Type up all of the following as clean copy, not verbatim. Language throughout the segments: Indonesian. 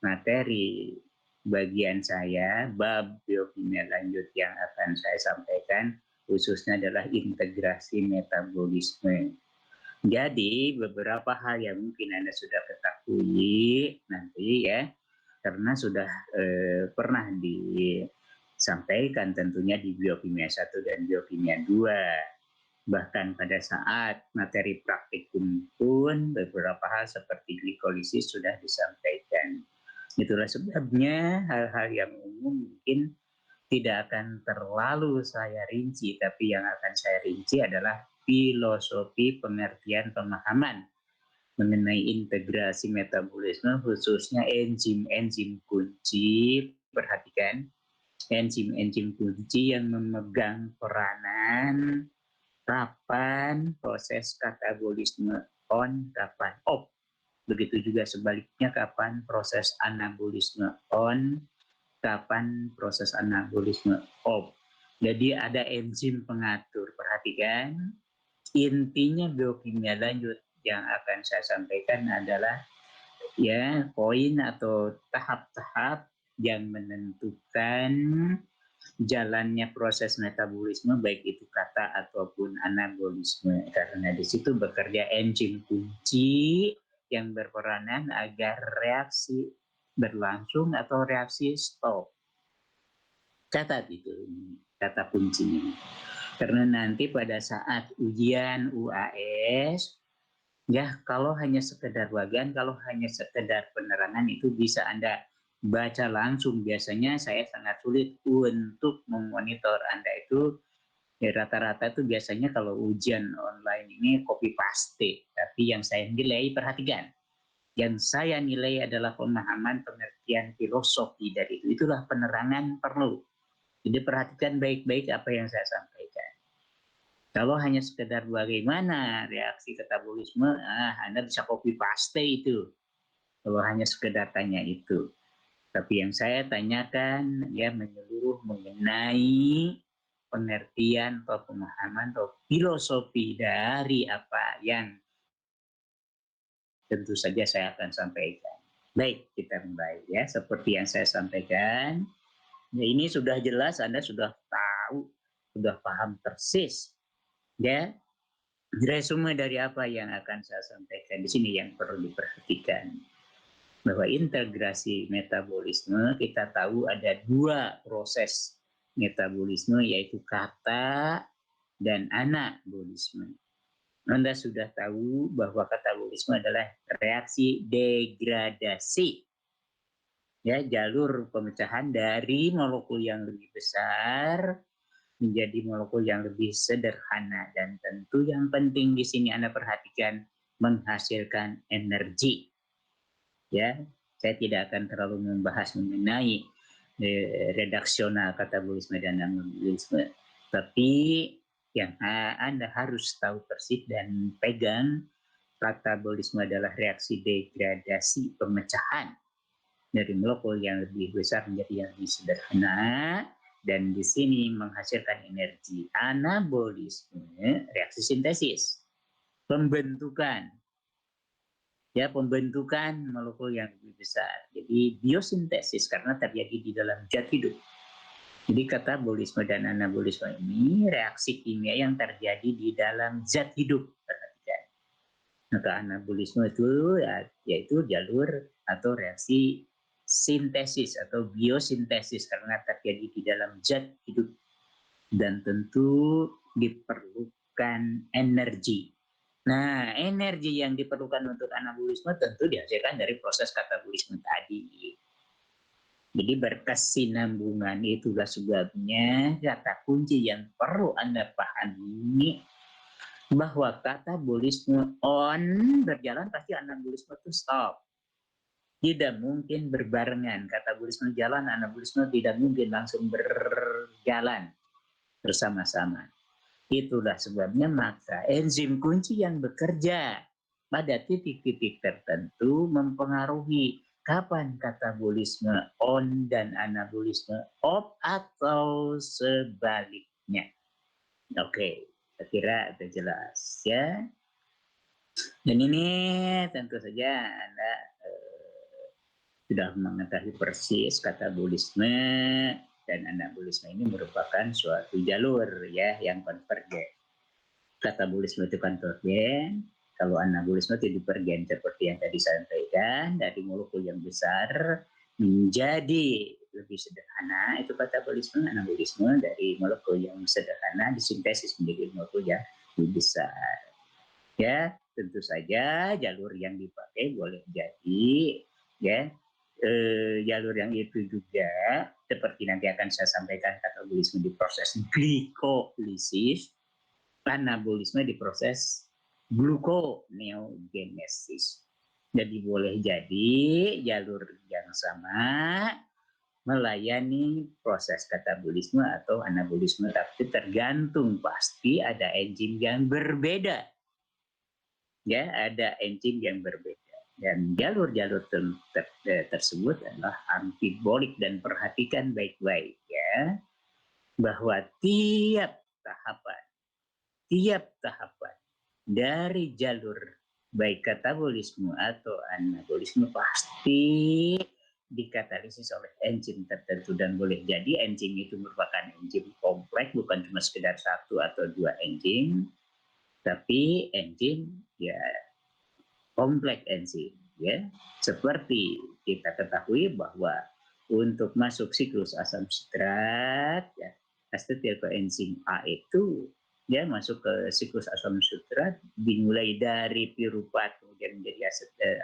materi bagian saya, bab biokimia lanjut yang akan saya sampaikan khususnya adalah integrasi metabolisme. Jadi beberapa hal yang mungkin Anda sudah ketahui nanti ya, karena sudah pernah disampaikan tentunya di biokimia 1 dan biokimia 2. Bahkan pada saat materi praktikum pun beberapa hal seperti glikolisis sudah disampaikan. Itulah sebabnya hal-hal yang umum mungkin tidak akan terlalu saya rinci, tapi yang akan saya rinci adalah filosofi pengertian pemahaman mengenai integrasi metabolisme, khususnya enzim-enzim kunci. Perhatikan, enzim-enzim kunci yang memegang peranan kapan proses katabolisme on, kapan off. Begitu juga sebaliknya, kapan proses anabolisme on, kapan proses anabolisme off. Jadi ada enzim pengatur. Perhatikan, intinya biokimia lanjut yang akan saya sampaikan adalah ya poin atau tahap-tahap yang menentukan jalannya proses metabolisme, baik itu kata ataupun anabolisme, karena di situ bekerja enzim kunci yang berperanan agar reaksi berlangsung atau reaksi stop. Catat itu, kata kuncinya. Karena nanti pada saat ujian UAS, ya kalau hanya sekedar bagian, kalau hanya sekedar penerangan itu bisa Anda baca langsung. Biasanya saya sangat sulit untuk memonitor Anda itu. Ya, rata-rata itu biasanya kalau ujian online ini copy paste. Tapi yang saya nilai, perhatikan. Yang saya nilai adalah pemahaman pengertian filosofi dari itu. Itulah penerangan perlu. Jadi perhatikan baik-baik apa yang saya sampaikan. Kalau hanya sekedar bagaimana reaksi katabolisme, Anda bisa copy paste itu. Kalau hanya sekedar tanya itu. Tapi yang saya tanyakan ya menyeluruh mengenai pengertian atau pemahaman atau filosofi dari apa yang tentu saja saya akan sampaikan. Baik, kita mulai ya. Seperti yang saya sampaikan, ya ini sudah jelas, Anda sudah tahu, sudah paham persis ya resume dari apa yang akan saya sampaikan di sini yang perlu diperhatikan. Bahwa integrasi metabolisme kita tahu ada dua proses metabolisme, yaitu kata dan anabolisme. Anda sudah tahu bahwa katabolisme adalah reaksi degradasi, ya, jalur pemecahan dari molekul yang lebih besar menjadi molekul yang lebih sederhana, dan tentu yang penting di sini Anda perhatikan menghasilkan energi. Ya, saya tidak akan terlalu membahas mengenai redaksional katabolisme dan anabolisme, tapi yang Anda harus tahu persis dan pegang, katabolisme adalah reaksi degradasi pemecahan dari molekul yang lebih besar menjadi yang lebih sederhana, dan di sini menghasilkan energi. Anabolisme reaksi sintesis, pembentukan molekul yang lebih besar. Jadi biosintesis karena terjadi di dalam zat hidup. Jadi katabolisme dan anabolisme ini reaksi kimia yang terjadi di dalam zat hidup. Perhatikan. Maka anabolisme itu yaitu jalur atau reaksi sintesis atau biosintesis karena terjadi di dalam zat hidup, dan tentu diperlukan energi. Nah, energi yang diperlukan untuk anabolisme tentu dihasilkan dari proses katabolisme tadi. Jadi berkesinambungan, itulah sebabnya kata kunci yang perlu Anda pahami, bahwa katabolisme on berjalan pasti anabolisme itu stop. Tidak mungkin berbarengan, katabolisme jalan, anabolisme tidak mungkin langsung berjalan bersama-sama. Itulah sebabnya maka enzim kunci yang bekerja pada titik-titik tertentu mempengaruhi kapan katabolisme on dan anabolisme off atau sebaliknya. Oke, saya kira itu jelas ya. Dan ini tentu saja Anda sudah mengetahui persis katabolisme dan anabolisme ini merupakan suatu jalur ya yang konvergen. Katabolisme itu konvergen, kalau anabolisme itu divergen seperti yang tadi saya sampaikan, dari molekul yang besar menjadi lebih sederhana, itu katabolisme. Anabolisme dari molekul yang sederhana disintesis menjadi molekul yang lebih besar. Ya, tentu saja jalur yang dipakai boleh jadi ya jalur yang itu juga seperti nanti akan saya sampaikan, katabolisme di proses glikolisis, anabolisme di proses gluconeogenesis. Jadi boleh jadi jalur yang sama melayani proses katabolisme atau anabolisme, tapi tergantung pasti ada enzim yang berbeda. Ya, ada enzim yang berbeda. Dan jalur-jalur tersebut adalah antibolik, dan perhatikan baik-baik ya, bahwa tiap tahapan dari jalur baik katabolisme atau anabolisme pasti dikatalisis oleh enzim tertentu, dan boleh jadi enzim itu merupakan enzim kompleks, bukan cuma sekedar satu atau dua enzim, tapi enzim ya kompleks enzim ya. Seperti kita ketahui bahwa untuk masuk siklus asam sitrat ya, asetilkoenzim A itu ya masuk ke siklus asam sitrat dimulai dari piruvat kemudian menjadi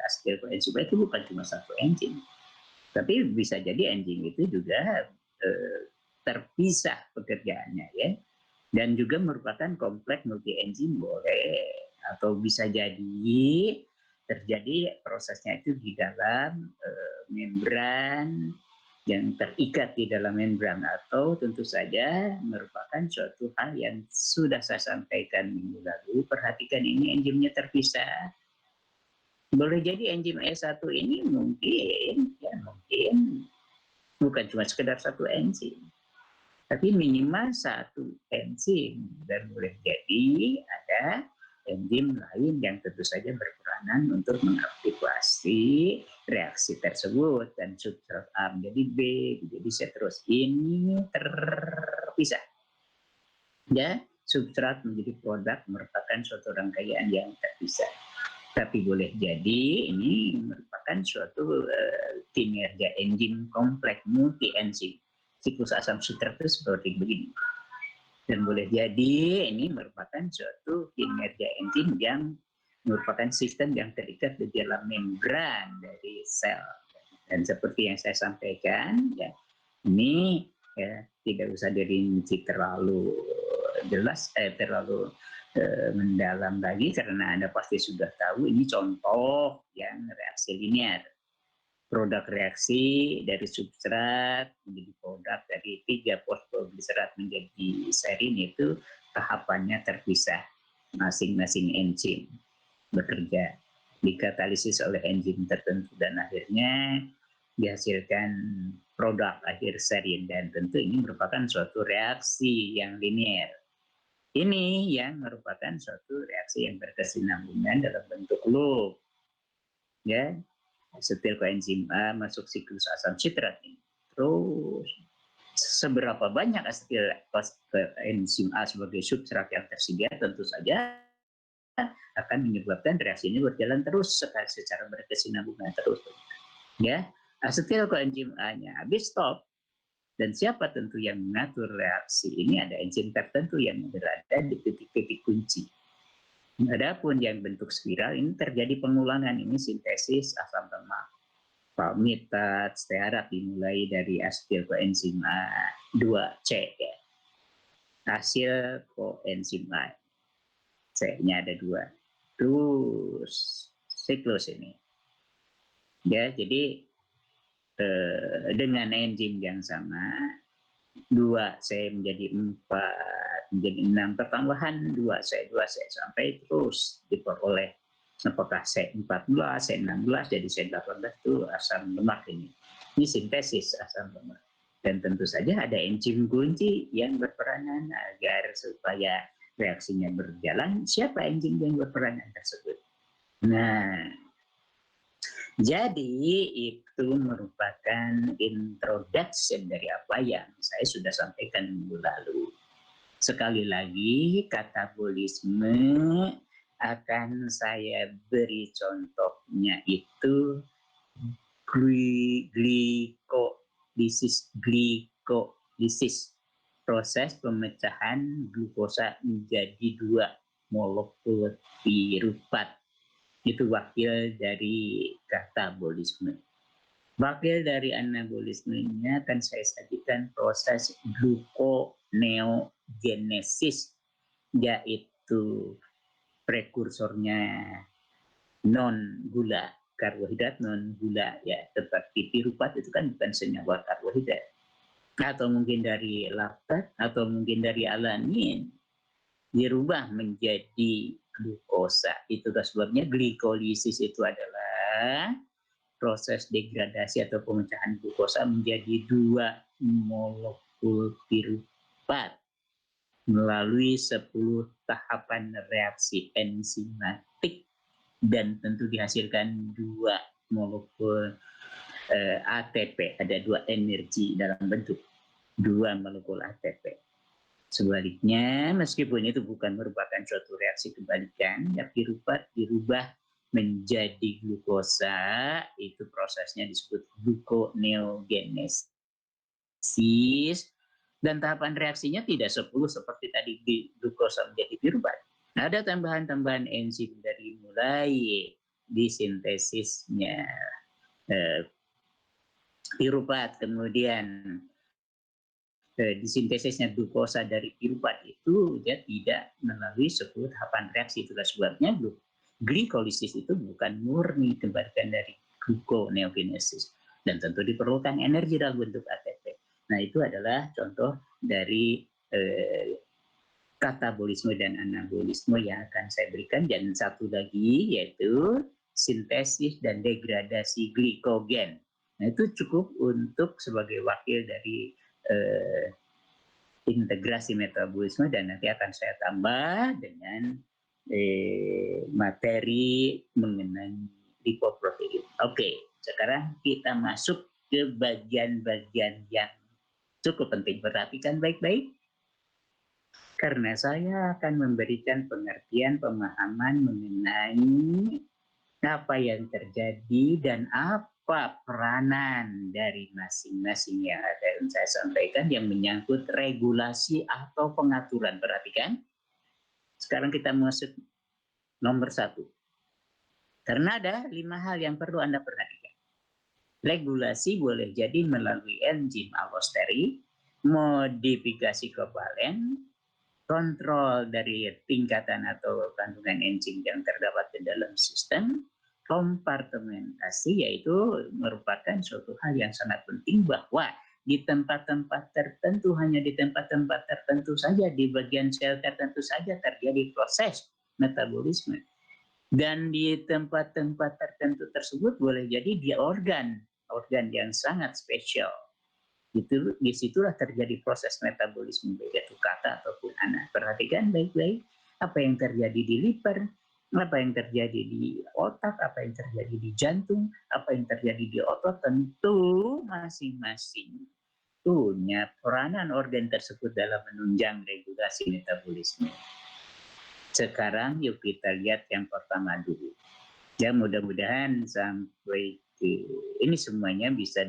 asetilkoenzim A, itu bukan cuma satu enzim, tapi bisa jadi enzim itu juga terpisah pekerjaannya ya, dan juga merupakan kompleks multi enzim boleh, atau bisa jadi terjadi prosesnya itu di dalam membran yang terikat di dalam membran, atau tentu saja merupakan suatu hal yang sudah saya sampaikan minggu lalu. Perhatikan ini enzimnya terpisah. Boleh jadi enzim E1 ini mungkin bukan cuma sekedar satu enzim, tapi minimal satu enzim, dan boleh jadi ada enzim lain yang tentu saja berperanan untuk mengaktifasi reaksi tersebut, dan substrat A menjadi B, jadi seterus. Ini terpisah. Ya, substrat menjadi produk merupakan suatu rangkaian yang terpisah. Tapi boleh jadi ini merupakan suatu kinerja enzim kompleks multi enzim. Siklus asam sitrat itu seperti begini. Dan boleh jadi ini merupakan suatu kinerja enzim yang merupakan sistem yang terikat di dalam membran dari sel. Dan seperti yang saya sampaikan, ya, ini ya, tidak usah dirinci terlalu jelas, terlalu mendalam lagi, karena Anda pasti sudah tahu ini contoh yang reaksi linear. Produk reaksi dari substrat menjadi produk dari 3 fosfoglisrat menjadi serin, itu tahapannya terpisah, masing-masing enzim bekerja, dikatalisis oleh enzim tertentu, dan akhirnya dihasilkan produk akhir serin. Dan tentu ini merupakan suatu reaksi yang linear. Ini yang merupakan suatu reaksi yang berkesinambungan dalam bentuk loop. Ya, asetilkoenzim A masuk siklus asam sitrat ini. Terus seberapa banyak asetilkoenzim A sebagai substrat yang tersedia, tentu saja akan menyebabkan reaksi ini berjalan terus secara berkesinambungan terus. Ya, asetilkoenzim A-nya habis, stop. Dan siapa tentu yang mengatur reaksi ini? Ada enzim tertentu yang berada di titik-titik kunci. Adapun yang bentuk spiral ini terjadi pengulangan, ini sintesis asam lemak. Palmitat, stearat dimulai dari asetilkoenzim A2C ya. Hasil koenzim A. C-nya ada 2. Terus siklus ini. Ya, jadi dengan enzim yang sama 2C menjadi 4 menjadi 6, pertambahan 2C sampai terus diperoleh apakah C14, C16 jadi C18, itu asam lemak ini. Ini sintesis asam lemak. Dan tentu saja ada enzim kunci yang berperanan agar supaya reaksinya berjalan. Siapa enzim yang berperanan tersebut? Nah, Jadi itu merupakan introduction dari apa yang saya sudah sampaikan minggu lalu. Sekali lagi, katabolisme akan saya beri contohnya itu glikolisis, proses pemecahan glukosa menjadi 2 molekul piruvat. Itu wakil dari katabolisme. Wakil dari anabolismenya akan saya sajikan proses gluconeogenesis, yaitu prekursornya non gula, karbohidrat non gula, ya seperti piruvat itu kan bukan senyawa karbohidrat, atau mungkin dari laktat, atau mungkin dari alanin dirubah menjadi glukosa. Itulah sebabnya glikolisis itu adalah proses degradasi atau pemecahan glukosa menjadi 2 molekul piruvat melalui 10 tahapan reaksi enzimatik, dan tentu dihasilkan 2 molekul ATP. Ada 2 energi dalam bentuk 2 molekul ATP. Sebaliknya, meskipun itu bukan merupakan suatu reaksi kebalikan, ya piruvat dirubah menjadi glukosa, itu prosesnya disebut gluconeogenesis, dan tahapan reaksinya tidak 10 seperti tadi glukosa menjadi piruvat. Ada tambahan-tambahan enzim dari mulai disintesisnya piruvat, kemudian disintesisnya glukosa dari piruvat itu dia tidak melalui 10 tahapan reaksi. Itulah sebabnya glikolisis itu bukan murni kebalikan dari gluconeogenesis, dan tentu diperlukan energi dalam bentuk ATP. Nah, itu adalah contoh dari katabolisme dan anabolisme yang akan saya berikan. Dan satu lagi yaitu sintesis dan degradasi glikogen. Nah, itu cukup untuk sebagai wakil dari integrasi metabolisme, dan nanti akan saya tambah dengan materi mengenai lipoprotein. Oke, sekarang kita masuk ke bagian-bagian yang cukup penting. Perhatikan baik-baik, karena saya akan memberikan pengertian, pemahaman mengenai apa yang terjadi dan apa peranan dari masing-masing yang akan saya sampaikan yang menyangkut regulasi atau pengaturan. Perhatikan, sekarang kita masuk nomor 1. Karena ada 5 hal yang perlu Anda perhatikan. Regulasi boleh jadi melalui enzim alosteri, modifikasi kovalen, kontrol dari tingkatan atau kandungan enzim yang terdapat di dalam sistem, kompartementasi, yaitu merupakan suatu hal yang sangat penting bahwa di tempat-tempat tertentu, hanya di tempat-tempat tertentu saja, di bagian sel tertentu saja terjadi proses metabolisme. Dan di tempat-tempat tertentu tersebut boleh jadi di organ yang sangat spesial. Itu disitulah terjadi proses metabolisme, baik itu kata ataupun anak. Perhatikan baik-baik apa yang terjadi di liver, apa yang terjadi di otak, apa yang terjadi di jantung, apa yang terjadi di otot. Tentu masing-masing punya peranan organ tersebut dalam menunjang regulasi metabolisme. Sekarang yuk kita lihat yang pertama dulu. Ya, mudah-mudahan sampai ini semuanya bisa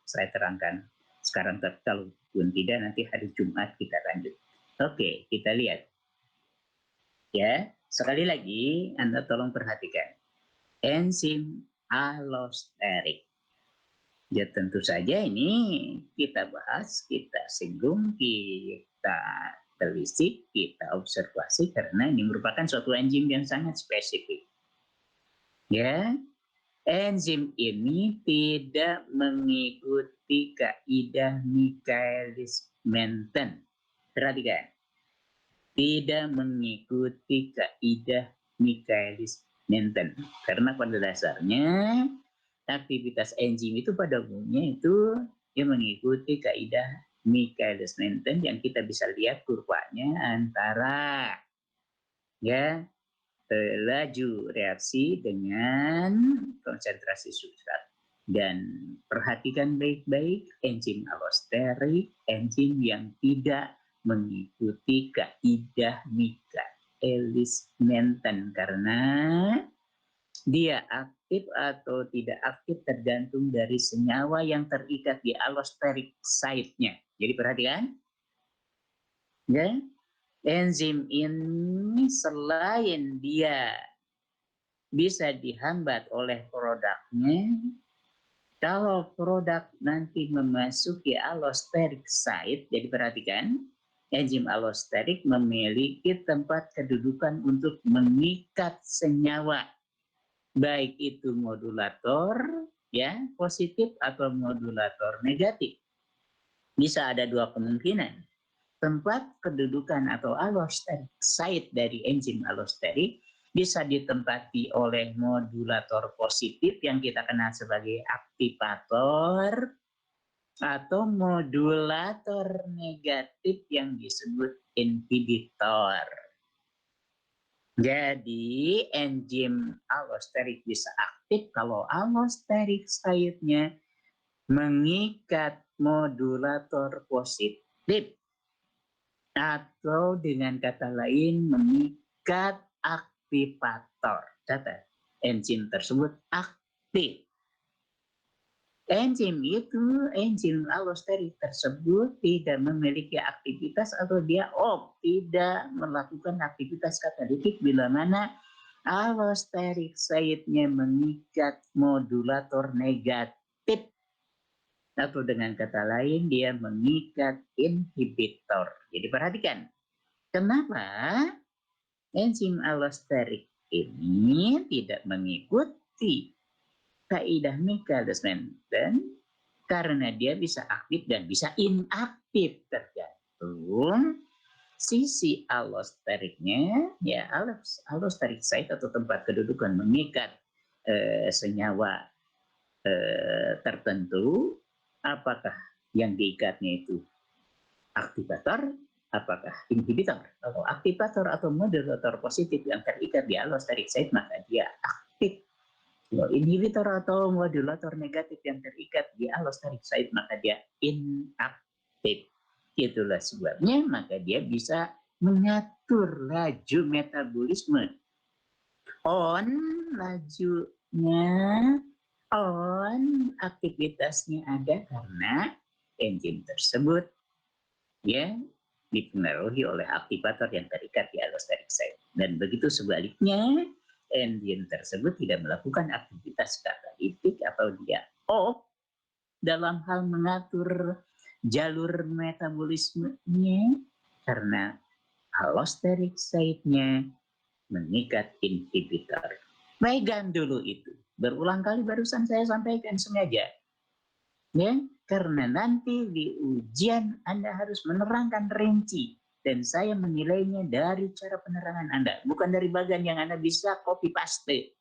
saya terangkan sekarang. Kalaupun tidak, nanti hari Jumat kita lanjut. Oke, kita lihat. Ya, sekali lagi Anda tolong perhatikan. Enzim allosterik. Ya, tentu saja ini kita bahas, kita singgung, kita telisik, kita observasi, karena ini merupakan suatu enzim yang sangat spesifik. Ya, enzim ini tidak mengikuti kaidah Michaelis-Menten. Perhatikan, tidak mengikuti kaidah Michaelis-Menten. Karena pada dasarnya aktivitas enzim itu pada umumnya itu yang mengikuti kaidah Michaelis-Menten yang kita bisa lihat kurvanya antara ya laju reaksi dengan konsentrasi substrat. Dan perhatikan baik-baik enzim allosterik, enzim yang tidak mengikuti kaidah Michaelis-Menten karena dia aktif atau tidak aktif tergantung dari senyawa yang terikat di allosterik site-nya. Jadi perhatikan, ya, enzim ini selain dia bisa dihambat oleh produknya, kalau produk nanti memasuki allosterik site, jadi perhatikan, enzim allosterik memiliki tempat kedudukan untuk mengikat senyawa, baik itu modulator ya positif atau modulator negatif. Bisa ada dua kemungkinan. Tempat kedudukan atau allosterik site dari enzim allosterik bisa ditempati oleh modulator positif yang kita kenal sebagai aktivator atau modulator negatif yang disebut inhibitor. Jadi enzim allosterik bisa aktif kalau allosterik site-nya mengikat modulator positif atau dengan kata lain mengikat aktivator. Catat, enzim tersebut aktif. Enzim allosterik tersebut tidak memiliki aktivitas atau dia tidak melakukan aktivitas katalitik bila mana allosterik site-nya mengikat modulator negatif atau dengan kata lain dia mengikat inhibitor. Jadi perhatikan, kenapa enzim allosterik ini tidak mengikuti kaidah Michaelis-Menten karena dia bisa aktif dan bisa inaktif tergantung sisi allosteriknya, ya allosterik site atau tempat kedudukan mengikat senyawa tertentu, apakah yang diikatnya itu aktivator, apakah inhibitor. Kalau aktivator atau modulator positif yang terikat di allosterik site maka dia aktif. Kalau inhibitor atau modulator negatif yang terikat di allosterik site maka dia inaktif. Itulah sebabnya maka dia bisa mengatur laju metabolisme. Lajunya aktivitasnya ada karena enzim tersebut ya dipengaruhi oleh aktivator yang terikat di allosterik site. Dan begitu sebaliknya, enzim tersebut tidak melakukan aktivitas katalitik atau dia off dalam hal mengatur jalur metabolismenya karena allosterik site-nya mengikat inhibitor. Pegang dulu itu. Berulang kali barusan saya sampaikan sengaja. Ya, karena nanti di ujian Anda harus menerangkan rinci dan saya menilainya dari cara penerangan Anda, bukan dari bagian yang Anda bisa copy paste.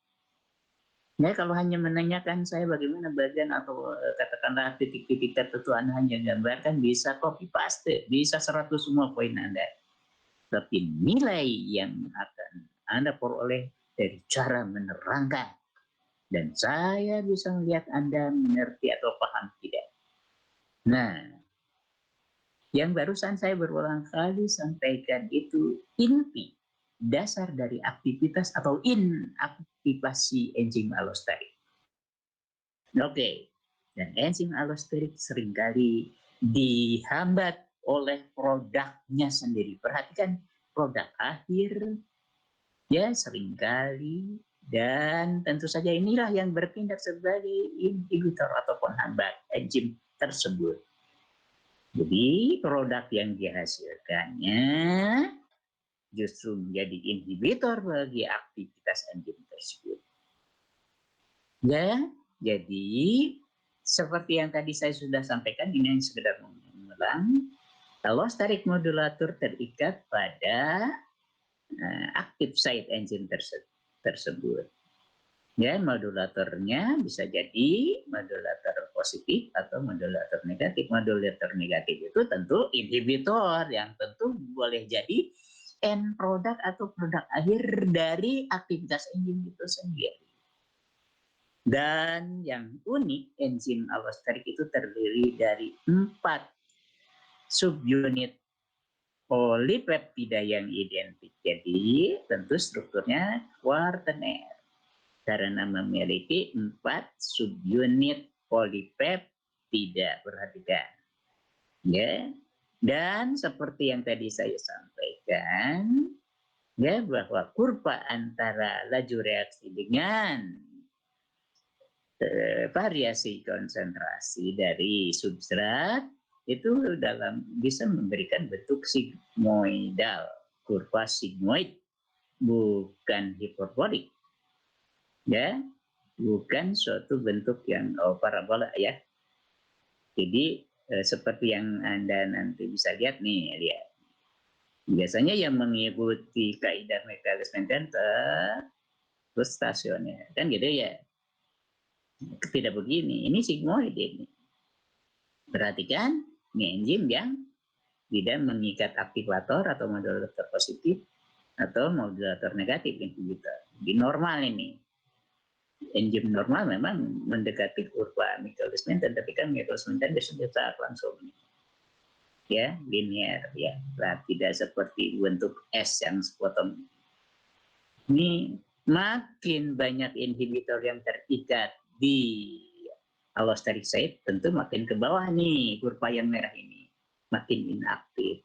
Ya, kalau hanya menanyakan saya bagaimana bagian atau katakanlah titik-titik tertentu Anda hanya gambarkan, bisa copy paste, bisa 100 semua poin Anda. Tapi nilai yang akan Anda peroleh dari cara menerangkan. Dan saya bisa melihat Anda mengerti atau paham tidak. Nah, yang barusan saya berulang kali sampaikan itu inti dasar dari aktivitas atau inaktivasi enzim allosterik. Oke, dan enzim allosterik seringkali dihambat oleh produknya sendiri. Perhatikan produk akhir ya seringkali, dan tentu saja inilah yang bertindak sebagai inhibitor atau penghambat enzim tersebut. Jadi produk yang dihasilkannya justru menjadi inhibitor bagi aktivitas enzim tersebut. Ya, jadi seperti yang tadi saya sudah sampaikan, ini sekedar mengulang, allosterik modulator terikat pada aktif site enzim tersebut. Ya, modulatornya bisa jadi modulator positif atau modulator negatif. Modulator negatif itu tentu inhibitor yang tentu boleh jadi end product atau produk akhir dari aktivitas enzim itu sendiri. Dan yang unik, enzim allosterik itu terdiri dari 4 subunit polipeptida yang identik. Jadi tentu strukturnya kuartener karena memiliki 4 subunit polipeptida. Perhatikan. Ya. Dan seperti yang tadi saya sampaikan, ya, bahwa kurva antara laju reaksi dengan variasi konsentrasi dari substrat itu bisa memberikan bentuk sigmoidal, kurva sigmoid, bukan hiperbolik, ya, bukan suatu bentuk yang parabola, ya. Jadi seperti yang Anda nanti bisa lihat nih, lihat. Biasanya yang mengikuti kaidah mekanisme terus stasioner, kan gitu ya. Tidak begini, ini sigmoid ini. Perhatikan, ini enzim yang tidak mengikat aktivator atau modulator positif atau modulator negatif inhibitor. Di normal ini. Enzim normal memang mendekati kurva Michaelis-Menten, tapi kan Michaelis-Menten bisa langsung ya linear, ya. Nah, tidak seperti bentuk S yang sepotong. Ini makin banyak inhibitor yang terikat di allosteric site, tentu makin ke bawah nih kurva yang merah ini, makin inaktif.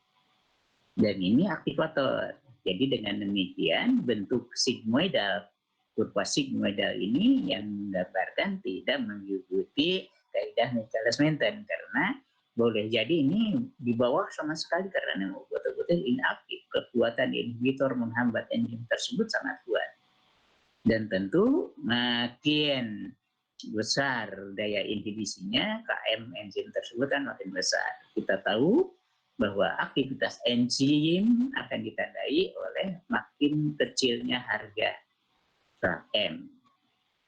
Dan ini aktivator. Jadi dengan demikian bentuk sigmoidal, kurva sigmoidal ini yang menggambarkan tidak mengikuti kaidah Michaelis-Menten, karena boleh jadi ini di bawah sama sekali karena betul-betul inaktif. Kekuatan inhibitor menghambat enzim tersebut sangat kuat. Dan tentu makin besar daya inhibisinya, KM enzim tersebut kan makin besar. Kita tahu bahwa aktivitas enzim akan ditandai oleh makin kecilnya harga KM.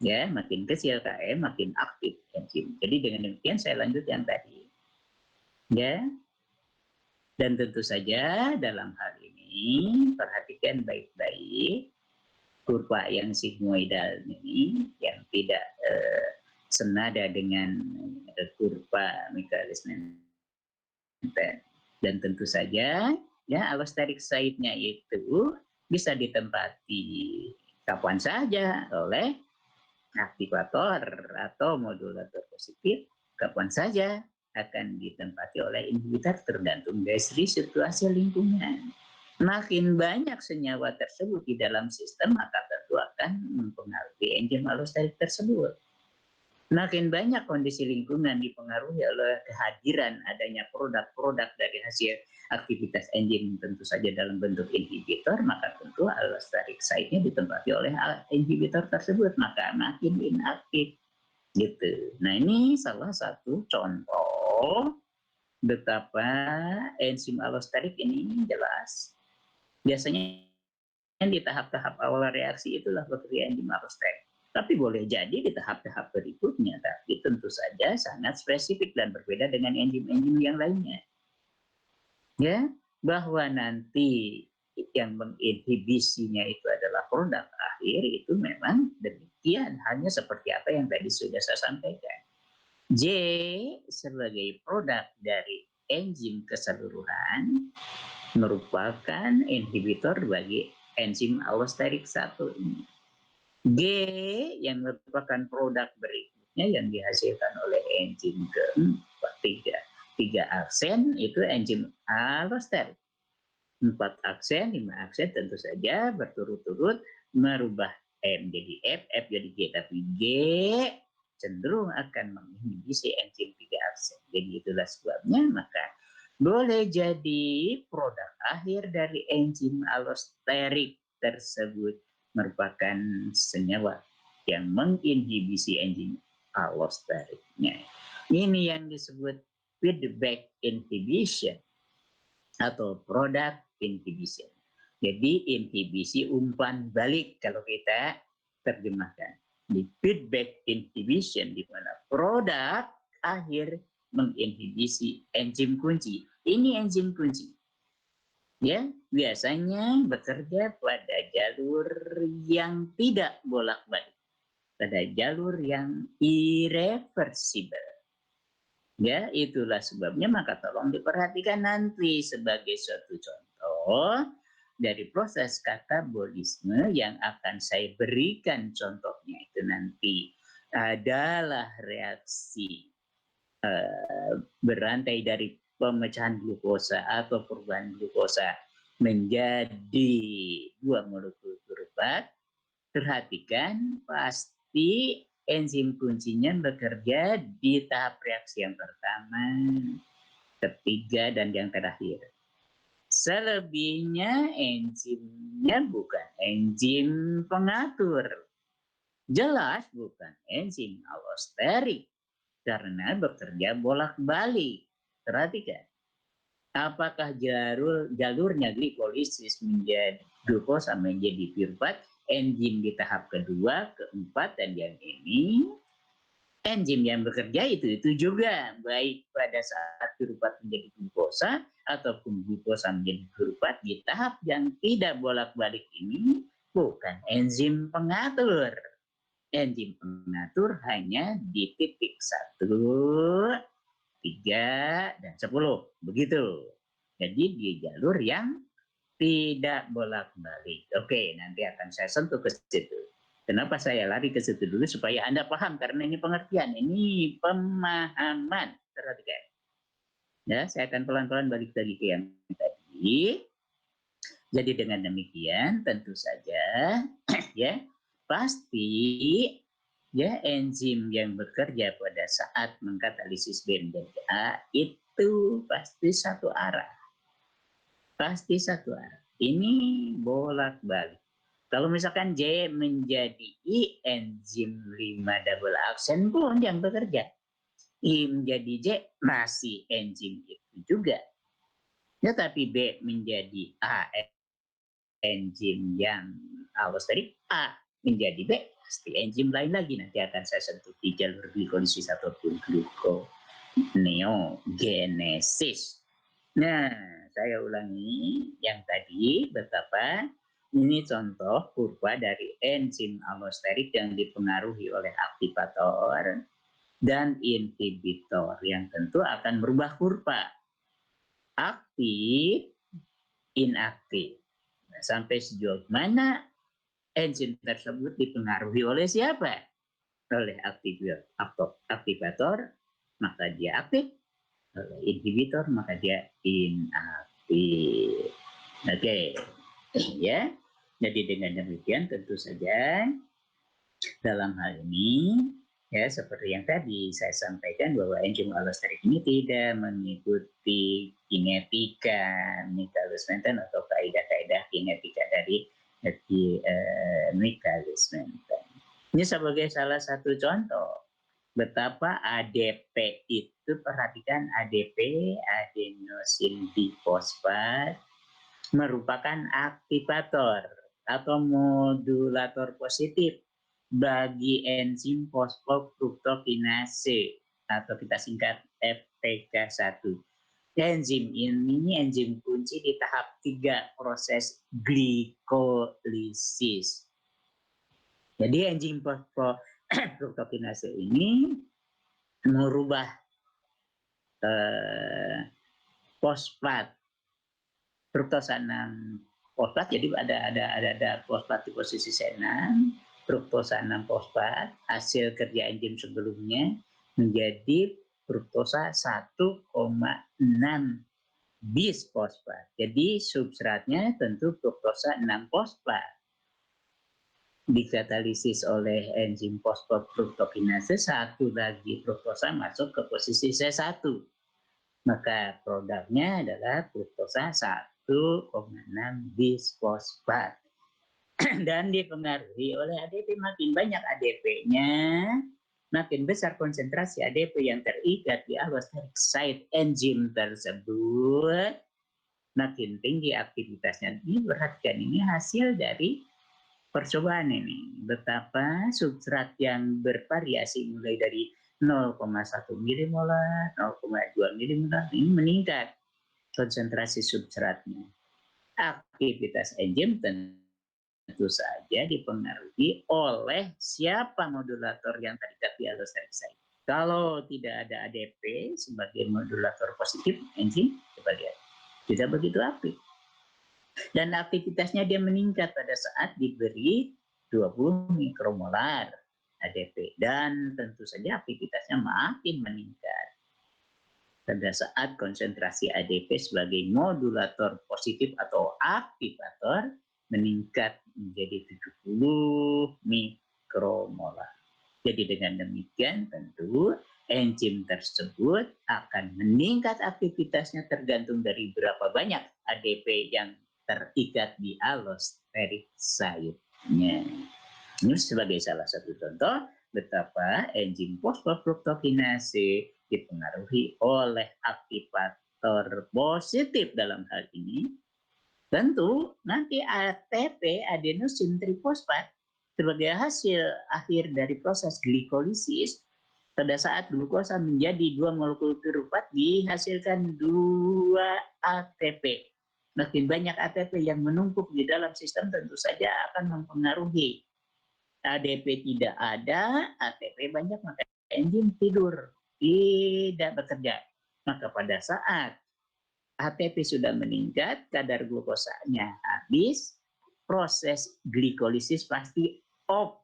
Ya, makin kecil KM, makin aktif enzim. Jadi dengan demikian saya lanjut yang tadi. Ya. Dan tentu saja dalam hal ini perhatikan baik-baik kurva yang sigmoidal ini yang tidak senada dengan kurva Michaelis-Menten. Dan tentu saja ya allosteric site-nya itu bisa ditempati kapan saja oleh aktivator atau modulator positif, kapan saja akan ditempati oleh inhibitor tergantung dari situasi lingkungan. Makin banyak senyawa tersebut di dalam sistem, maka tentu akan mempengaruhi enzim allosterik tersebut. Makin banyak kondisi lingkungan dipengaruhi oleh kehadiran adanya produk-produk dari hasil aktivitas enzim, tentu saja dalam bentuk inhibitor, maka tentu allosteric site-nya ditempati oleh inhibitor tersebut, maka makin inaktif. Gitu. Nah, ini salah satu contoh betapa enzim allosterik ini jelas. Biasanya di tahap-tahap awal reaksi itulah bekerja enzim allosterik. Tapi boleh jadi di tahap-tahap berikutnya, tapi tentu saja sangat spesifik dan berbeda dengan enzim-enzim yang lainnya. Ya, bahwa nanti yang menginhibisinya itu adalah produk akhir, itu memang demikian, hanya seperti apa yang tadi sudah saya sampaikan. J sebagai produk dari enzim keseluruhan merupakan inhibitor bagi enzim allosterik 1 ini. G yang merupakan produk berikutnya yang dihasilkan oleh enzim keempat, tiga aksen itu enzim allosterik. 4 aksen, 5 aksen tentu saja berturut-turut merubah M jadi F, F jadi G, tapi G cenderung akan menginhibisi enzim 3 aksen. Jadi itulah sebabnya maka boleh jadi produk akhir dari enzim allosterik tersebut merupakan senyawa yang menginhibisi enzim allosteriknya. Ini yang disebut feedback inhibition atau product inhibition. Jadi inhibisi umpan balik kalau kita terjemahkan. Di feedback inhibition di mana produk akhir menginhibisi enzim kunci. Ini enzim kunci. Ya, biasanya bekerja pada jalur yang tidak bolak-balik, pada jalur yang irreversible. Ya, itulah sebabnya maka tolong diperhatikan nanti sebagai suatu contoh dari proses katabolisme yang akan saya berikan contohnya itu nanti adalah reaksi berantai dari pemecahan glukosa atau perubahan glukosa menjadi dua molekul turbat. Perhatikan pasti enzim kuncinya bekerja di tahap reaksi yang pertama, ketiga, dan yang terakhir. Selebihnya enzimnya bukan enzim pengatur. Jelas bukan enzim allosterik karena bekerja bolak-balik. Perhatikan. Apakah jalurnya glikolisis menjadi glukosa menjadi piruvat, enzim di tahap kedua, keempat, dan yang ini enzim yang bekerja itu juga, baik pada saat piruvat menjadi glukosa ataupun glukosa menjadi piruvat di tahap yang tidak bolak-balik ini bukan enzim pengatur. Enzim pengatur hanya di titik 1, 3, dan 10. Begitu. Jadi di jalur yang tidak bolak-balik. Oke, nanti akan saya sentuh ke situ. Kenapa saya lari ke situ dulu? Supaya Anda paham, karena ini pengertian, ini pemahaman. Perhatikan. Ya, saya akan pelan-pelan balik lagi ke yang tadi. Jadi dengan demikian, tentu saja, ya, pasti ya enzim yang bekerja pada saat mengkatalisis B menjadi A itu pasti satu arah. Pasti satu arah. Ini bolak-balik. Kalau misalkan J menjadi I, enzim 5 double aksen pun yang bekerja. I menjadi J, masih enzim itu juga. Ya, tapi B menjadi A, enzim yang allosterik, A menjadi B, pasti enzim lain lagi. Nanti akan saya sentuh di jalur glikolisis ataupun gluconeogenesis. Nah, saya ulangi yang tadi betapa ini contoh kurva dari enzim allosterik yang dipengaruhi oleh aktivator dan inhibitor yang tentu akan berubah kurva. Aktif, inaktif. Nah, sampai sejauh mana enzim tersebut dipengaruhi oleh siapa? Oleh aktivator, maka dia aktif. Oleh inhibitor, maka dia inaktif. Oke, ya. Jadi dengan demikian tentu saja dalam hal ini ya seperti yang tadi saya sampaikan bahwa enzim allosterik ini tidak mengikuti kinetika Michaelis Menten atau kaidah-kaidah kinetika dari Michaelis Menten. Ini sebagai salah satu contoh betapa ADP itu, perhatikan ADP, adenosin difosfat, merupakan aktivator atau modulator positif bagi enzim fosfofruktokinase atau kita singkat FPK1. Enzim ini enzim kunci di tahap 3 proses glikolisis. Jadi enzim fosfofruktokinase ini merubah fosfat fruktosa 6 fosfat, jadi ada fosfat di posisi C6, fruktosa 6 fosfat, hasil kerja enzim sebelumnya menjadi fruktosa 1,6 bis fosfat. Jadi substratnya tentu fruktosa 6 fosfat. Dikatalisis oleh enzim fosfofruktokinase, satu lagi fruktosa masuk ke posisi C1. Maka produknya adalah fruktosa 1,6 bis fosfat. Dan dipengaruhi oleh ADP, makin banyak ADP-nya, makin besar konsentrasi ADP yang terikat di allosteric site enzim tersebut, makin tinggi aktivitasnya. Ini perhatikan, ini hasil dari percobaan ini. Betapa substrat yang bervariasi mulai dari 0,1 milimolar, 0,2 milimolar ini meningkat konsentrasi substratnya. Aktivitas enzim tentu saja dipengaruhi oleh siapa modulator yang terikat di allosterik site. Kalau tidak ada ADP sebagai modulator positif enzim, coba lihat, tidak begitu aktif. Dan aktivitasnya dia meningkat pada saat diberi 20 mikromolar ADP. Dan tentu saja aktivitasnya makin meningkat pada saat konsentrasi ADP sebagai modulator positif atau aktivator meningkat menjadi 70 mikromolar. Jadi dengan demikian tentu enzim tersebut akan meningkat aktivitasnya tergantung dari berapa banyak ADP yang terikat di allosterik site-nya. Ini sebagai salah satu contoh betapa enzim fosfofruktokinase dipengaruhi oleh aktivator positif dalam hal ini. Tentu nanti ATP adenosin trifosfat sebagai hasil akhir dari proses glikolisis pada saat glukosa menjadi 2 molekul piruvat dihasilkan 2 ATP. Makin banyak ATP yang menumpuk di dalam sistem tentu saja akan mempengaruhi. ADP tidak ada, ATP banyak, maka enzim tidur, tidak bekerja. Maka pada saat ATP sudah meningkat, kadar glukosanya habis, proses glikolisis pasti off,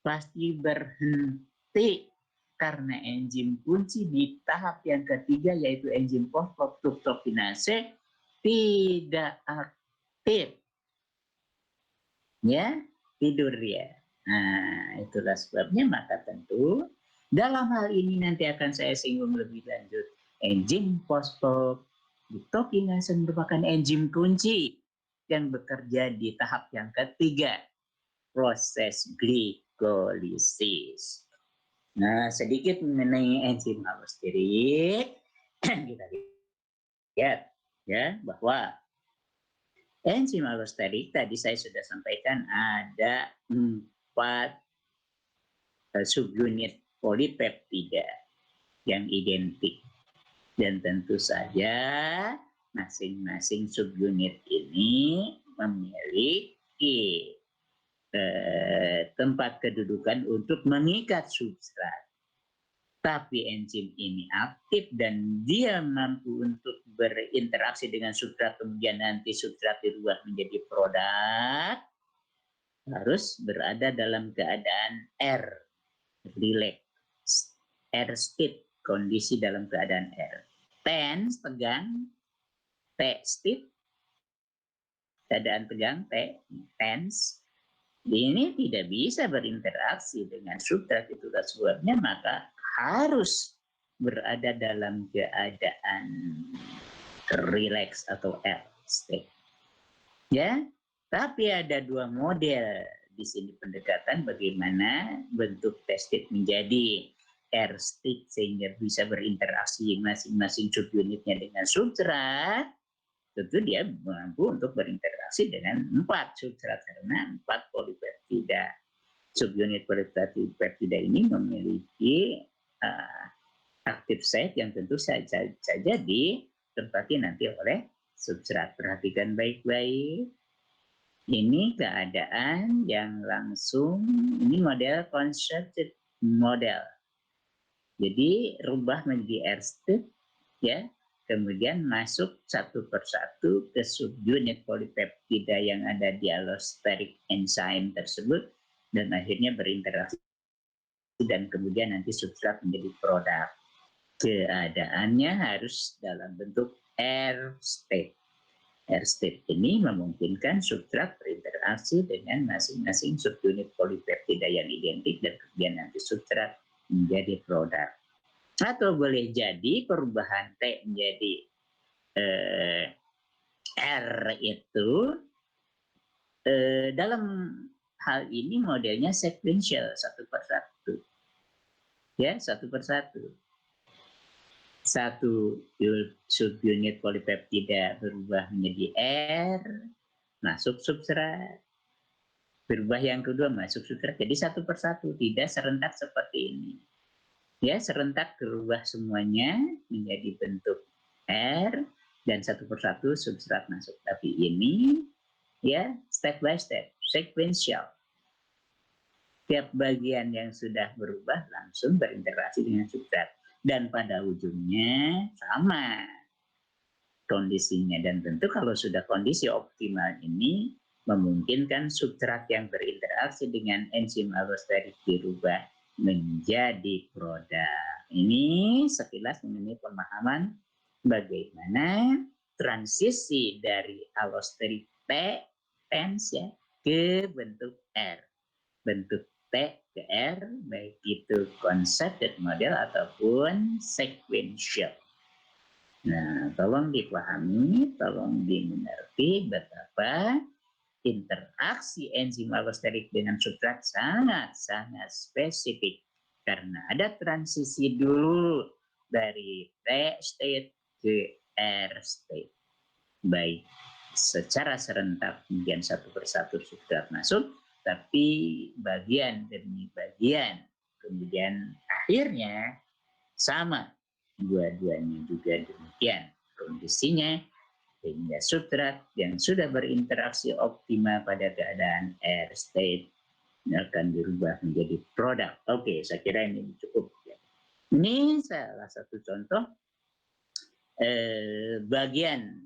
pasti berhenti. Karena enzim kunci di tahap yang ketiga yaitu enzim fosfofruktokinase tidak aktif. Ya, tidur dia. Nah, itulah sebabnya maka tentu dalam hal ini nanti akan saya singgung lebih lanjut. Enzim fosfofruktokinase merupakan enzim kunci yang bekerja di tahap yang ketiga, proses glikolisis. Nah, sedikit mengenai enzim allosterik, kita lihat ya bahwa enzim allosterik tadi saya sudah sampaikan ada 4 subunit polipeptida yang identik. Dan tentu saja masing-masing subunit ini memiliki tempat kedudukan untuk mengikat substrat. Tapi enzim ini aktif dan dia mampu untuk berinteraksi dengan substrat, kemudian nanti substrat dirubah menjadi produk, harus berada dalam keadaan R, relax, R state, kondisi dalam keadaan R. Tense, tegang, T stiff, keadaan tegang, T, tense. Ini tidak bisa berinteraksi dengan substrat, itulah sebabnya maka harus berada dalam keadaan relax atau R state. Ya, tapi ada 2 model di sini pendekatan bagaimana bentuk tested menjadi R state sehingga bisa berinteraksi masing-masing subunitnya dengan substrat. Tentu dia mampu untuk berinteraksi dengan 4 substrat karena 4 polipeptida. Subunit polipeptida ini memiliki aktif site yang tentu saja ditempati nanti oleh substrat. Perhatikan baik-baik. Ini keadaan yang langsung, ini model concerted model. Jadi rubah menjadi R state ya. Kemudian masuk satu persatu ke subunit polipeptida yang ada di allosteric enzyme tersebut dan akhirnya berinteraksi dan kemudian nanti substrat menjadi produk. Keadaannya harus dalam bentuk R state. R state ini memungkinkan substrat berinteraksi dengan masing-masing subunit polipeptida yang identik dan kemudian nanti substrat menjadi produk. Atau boleh jadi perubahan T menjadi R itu dalam hal ini modelnya sequential satu persatu. Ya, satu persatu. Satu subunit polipeptida berubah menjadi R, masuk substrat. Berubah yang kedua masuk substrat. Jadi satu persatu, tidak serentak seperti ini. Ya, serentak berubah semuanya menjadi bentuk R dan satu persatu substrat masuk. Tapi ini ya step by step, sequential. Tiap bagian yang sudah berubah langsung berinteraksi dengan substrat dan pada ujungnya sama kondisinya. Dan tentu kalau sudah kondisi optimal ini memungkinkan substrat yang berinteraksi dengan enzim allosterik dirubah menjadi produk. Ini sekilas mengenai pemahaman bagaimana transisi dari allosterik T tens ya ke bentuk R. Bentuk T ke R baik itu concepted model ataupun sequential. Nah, tolong dipahami, tolong dimengerti betapa interaksi enzim allosterik dengan substrat sangat-sangat spesifik. Karena ada transisi dulu dari T state ke R state. Baik secara serentak kemudian satu persatu substrat masuk, tapi bagian demi bagian. Kemudian akhirnya sama. Dua-duanya juga demikian kondisinya, sehingga substrat yang sudah berinteraksi optimal pada keadaan air state akan dirubah menjadi produk. Oke, saya kira ini cukup. Ini salah satu contoh bagian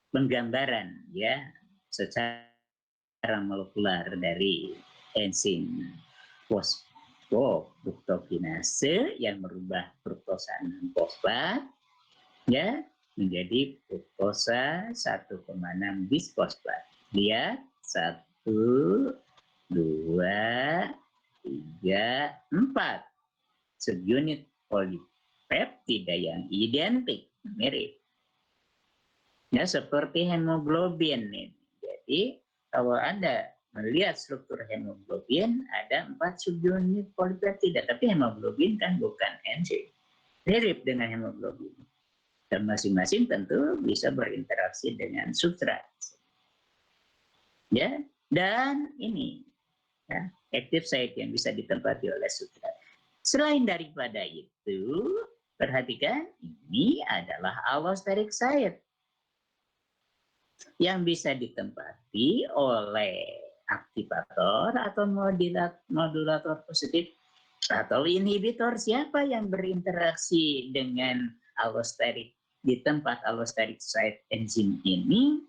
penggambaran ya secara molekular dari enzim fosfofruktokinase yang merubah fruktosa 6 fosfat ya menjadi fruktosa 1,6 bisfosfat. Lihat 1, 2, 3, 4 subunit polipeptida yang identik mirip. Ya seperti hemoglobin nih. Jadi kalau Anda melihat struktur hemoglobin ada 4 subunit polipeptida, tapi hemoglobin kan bukan enzim. Mirip dengan hemoglobin. Dan masing-masing tentu bisa berinteraksi dengan substrat. Ya, dan ini ya, active site yang bisa ditempati oleh substrat. Selain daripada itu, perhatikan ini adalah allosteric site yang bisa ditempati oleh aktivator atau modulator positif atau inhibitor. Siapa yang berinteraksi dengan allosterik di tempat allosterik site enzim ini?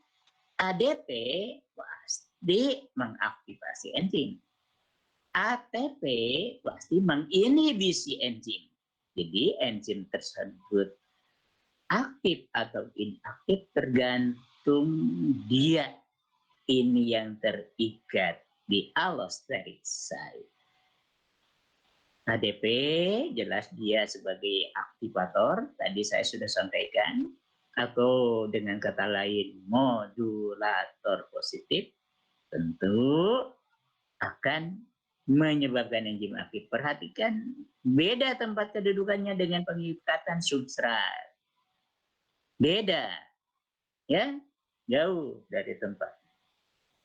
ADP pasti mengaktifasi enzim. ATP pasti menginhibisi enzim. Jadi enzim tersebut aktif atau inaktif tergantung dia ini yang terikat di allosteric site. ADP jelas dia sebagai aktivator, tadi saya sudah sampaikan, atau dengan kata lain modulator positif, tentu akan menyebabkan enzim aktif. Perhatikan beda tempat kedudukannya dengan pengikatan substrat. Beda, ya, jauh dari tempat.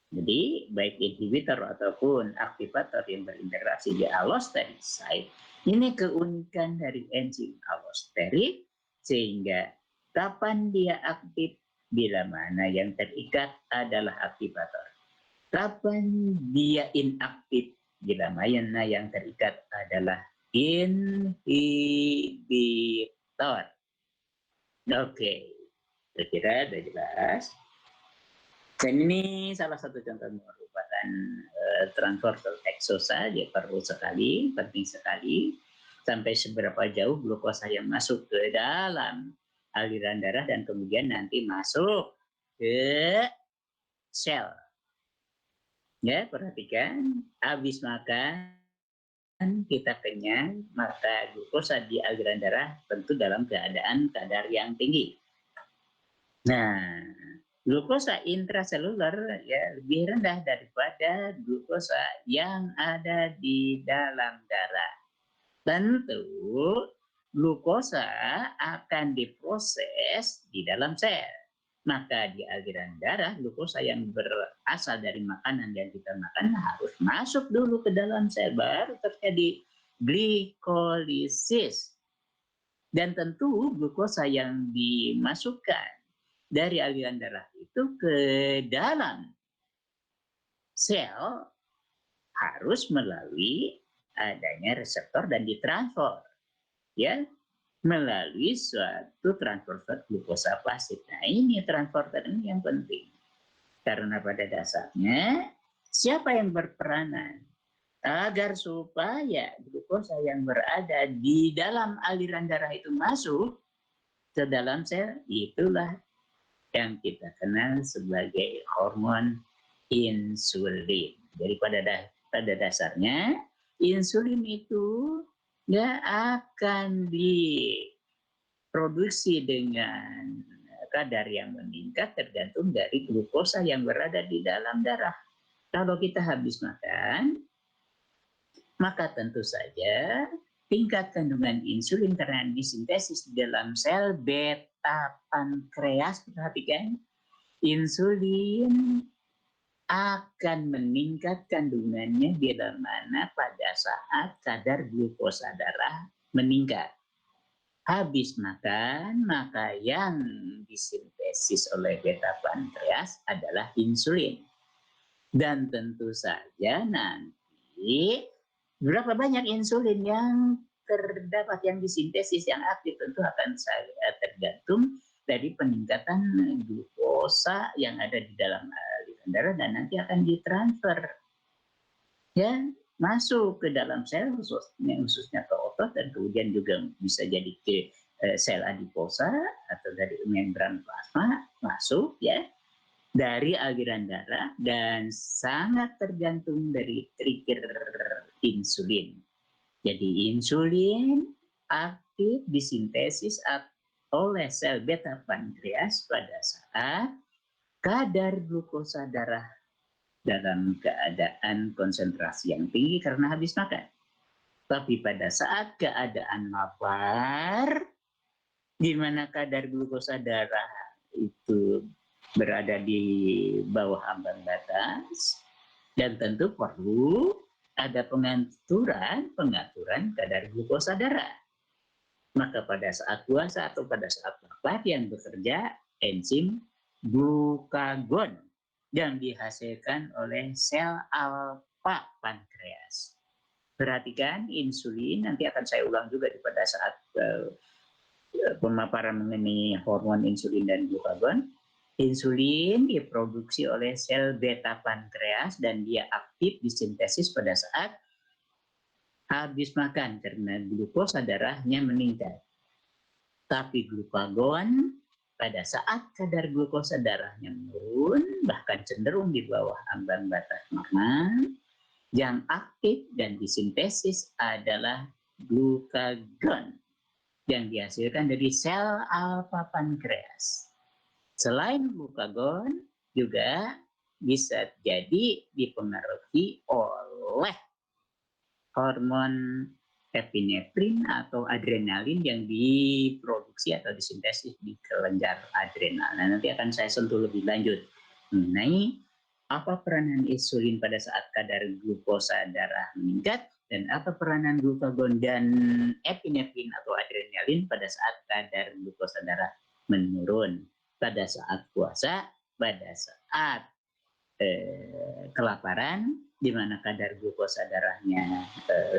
Jadi baik inhibitor ataupun aktivator yang berinteraksi di allosteric site, ini keunikan dari enzim allosterik sehingga kapan dia aktif bila mana yang terikat adalah aktivator. Kapan dia inaktif bila mana yang terikat adalah inhibitor. Oke, saya kira sudah jelas. Dan ini salah satu contoh merupakan transversal exosa, dia perlu sekali, penting sekali, sampai seberapa jauh glukosa yang masuk ke dalam aliran darah dan kemudian nanti masuk ke sel. Ya, perhatikan, habis makan kita kenyang, maka glukosa di aliran darah tentu dalam keadaan kadar yang tinggi. Nah, glukosa intraseluler ya lebih rendah daripada glukosa yang ada di dalam darah. Tentu glukosa akan diproses di dalam sel. Maka di aliran darah glukosa yang berasal dari makanan yang kita makan harus masuk dulu ke dalam sel baru terjadi glikolisis. Dan tentu glukosa yang dimasukkan dari aliran darah itu ke dalam sel harus melalui adanya reseptor dan ditransfer, ya, melalui suatu transporter glukosa pasif. Nah, ini transporter ini yang penting. Karena pada dasarnya siapa yang berperanan agar supaya glukosa yang berada di dalam aliran darah itu masuk ke dalam sel, itulah yang kita kenal sebagai hormon insulin. Jadi pada dasarnya insulin itu nggak akan diproduksi dengan kadar yang meningkat tergantung dari glukosa yang berada di dalam darah. Kalau kita habis makan, maka tentu saja tingkat kandungan insulin karena disintesis di dalam sel beta pankreas, perhatikan, insulin akan meningkat kandungannya bila mana pada saat kadar glukosa darah meningkat. Habis makan, maka yang disintesis oleh beta pankreas adalah insulin. Dan tentu saja nanti berapa banyak insulin yang terdapat yang disintesis yang aktif tentu akan tergantung dari peningkatan glukosa yang ada di dalam aliran darah dan nanti akan ditransfer, ya, masuk ke dalam sel khususnya ke otot dan kemudian juga bisa jadi ke sel adiposa atau dari membran plasma masuk, ya, dari aliran darah dan sangat tergantung dari trigger insulin. Jadi insulin aktif disintesis oleh sel beta pankreas pada saat kadar glukosa darah dalam keadaan konsentrasi yang tinggi karena habis makan. Tapi pada saat keadaan lapar, di mana kadar glukosa darah itu berada di bawah ambang batas, dan tentu perlu ada pengaturan kadar glukosa darah. Maka pada saat puasa atau pada saat lapar yang bekerja enzim glukagon yang dihasilkan oleh sel alfa pankreas. Perhatikan insulin, nanti akan saya ulang juga pada saat pemaparan mengenai hormon insulin dan glukagon. Insulin diproduksi oleh sel beta pankreas dan dia aktif disintesis pada saat habis makan karena glukosa darahnya meningkat. Tapi glukagon pada saat kadar glukosa darahnya menurun, bahkan cenderung di bawah ambang batas normal, yang aktif dan disintesis adalah glukagon yang dihasilkan dari sel alfa pankreas. Selain glukagon juga bisa jadi dipengaruhi oleh hormon epinefrin atau adrenalin yang diproduksi atau disintesis di kelenjar adrenal. Nah, nanti akan saya sentuh lebih lanjut mengenai apa peranan insulin pada saat kadar glukosa darah meningkat dan apa peranan glukagon dan epinefrin atau adrenalin pada saat kadar glukosa darah menurun, pada saat puasa, pada saat kelaparan, di mana kadar glukosa darahnya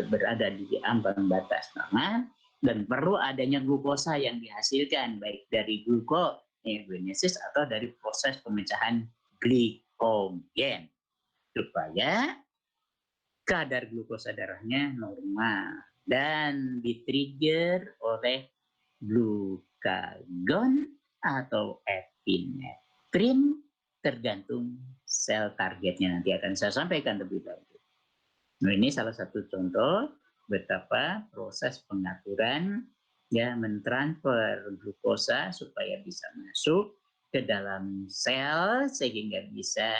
berada di ambang batas normal dan perlu adanya glukosa yang dihasilkan baik dari gluconeogenesis atau dari proses pemecahan glikogen supaya kadar glukosa darahnya normal dan ditrigger oleh glukagon atau epinefrin tergantung sel targetnya, nanti akan saya sampaikan lebih lanjut. Nah, ini salah satu contoh betapa proses pengaturan ya mentransfer glukosa supaya bisa masuk ke dalam sel sehingga bisa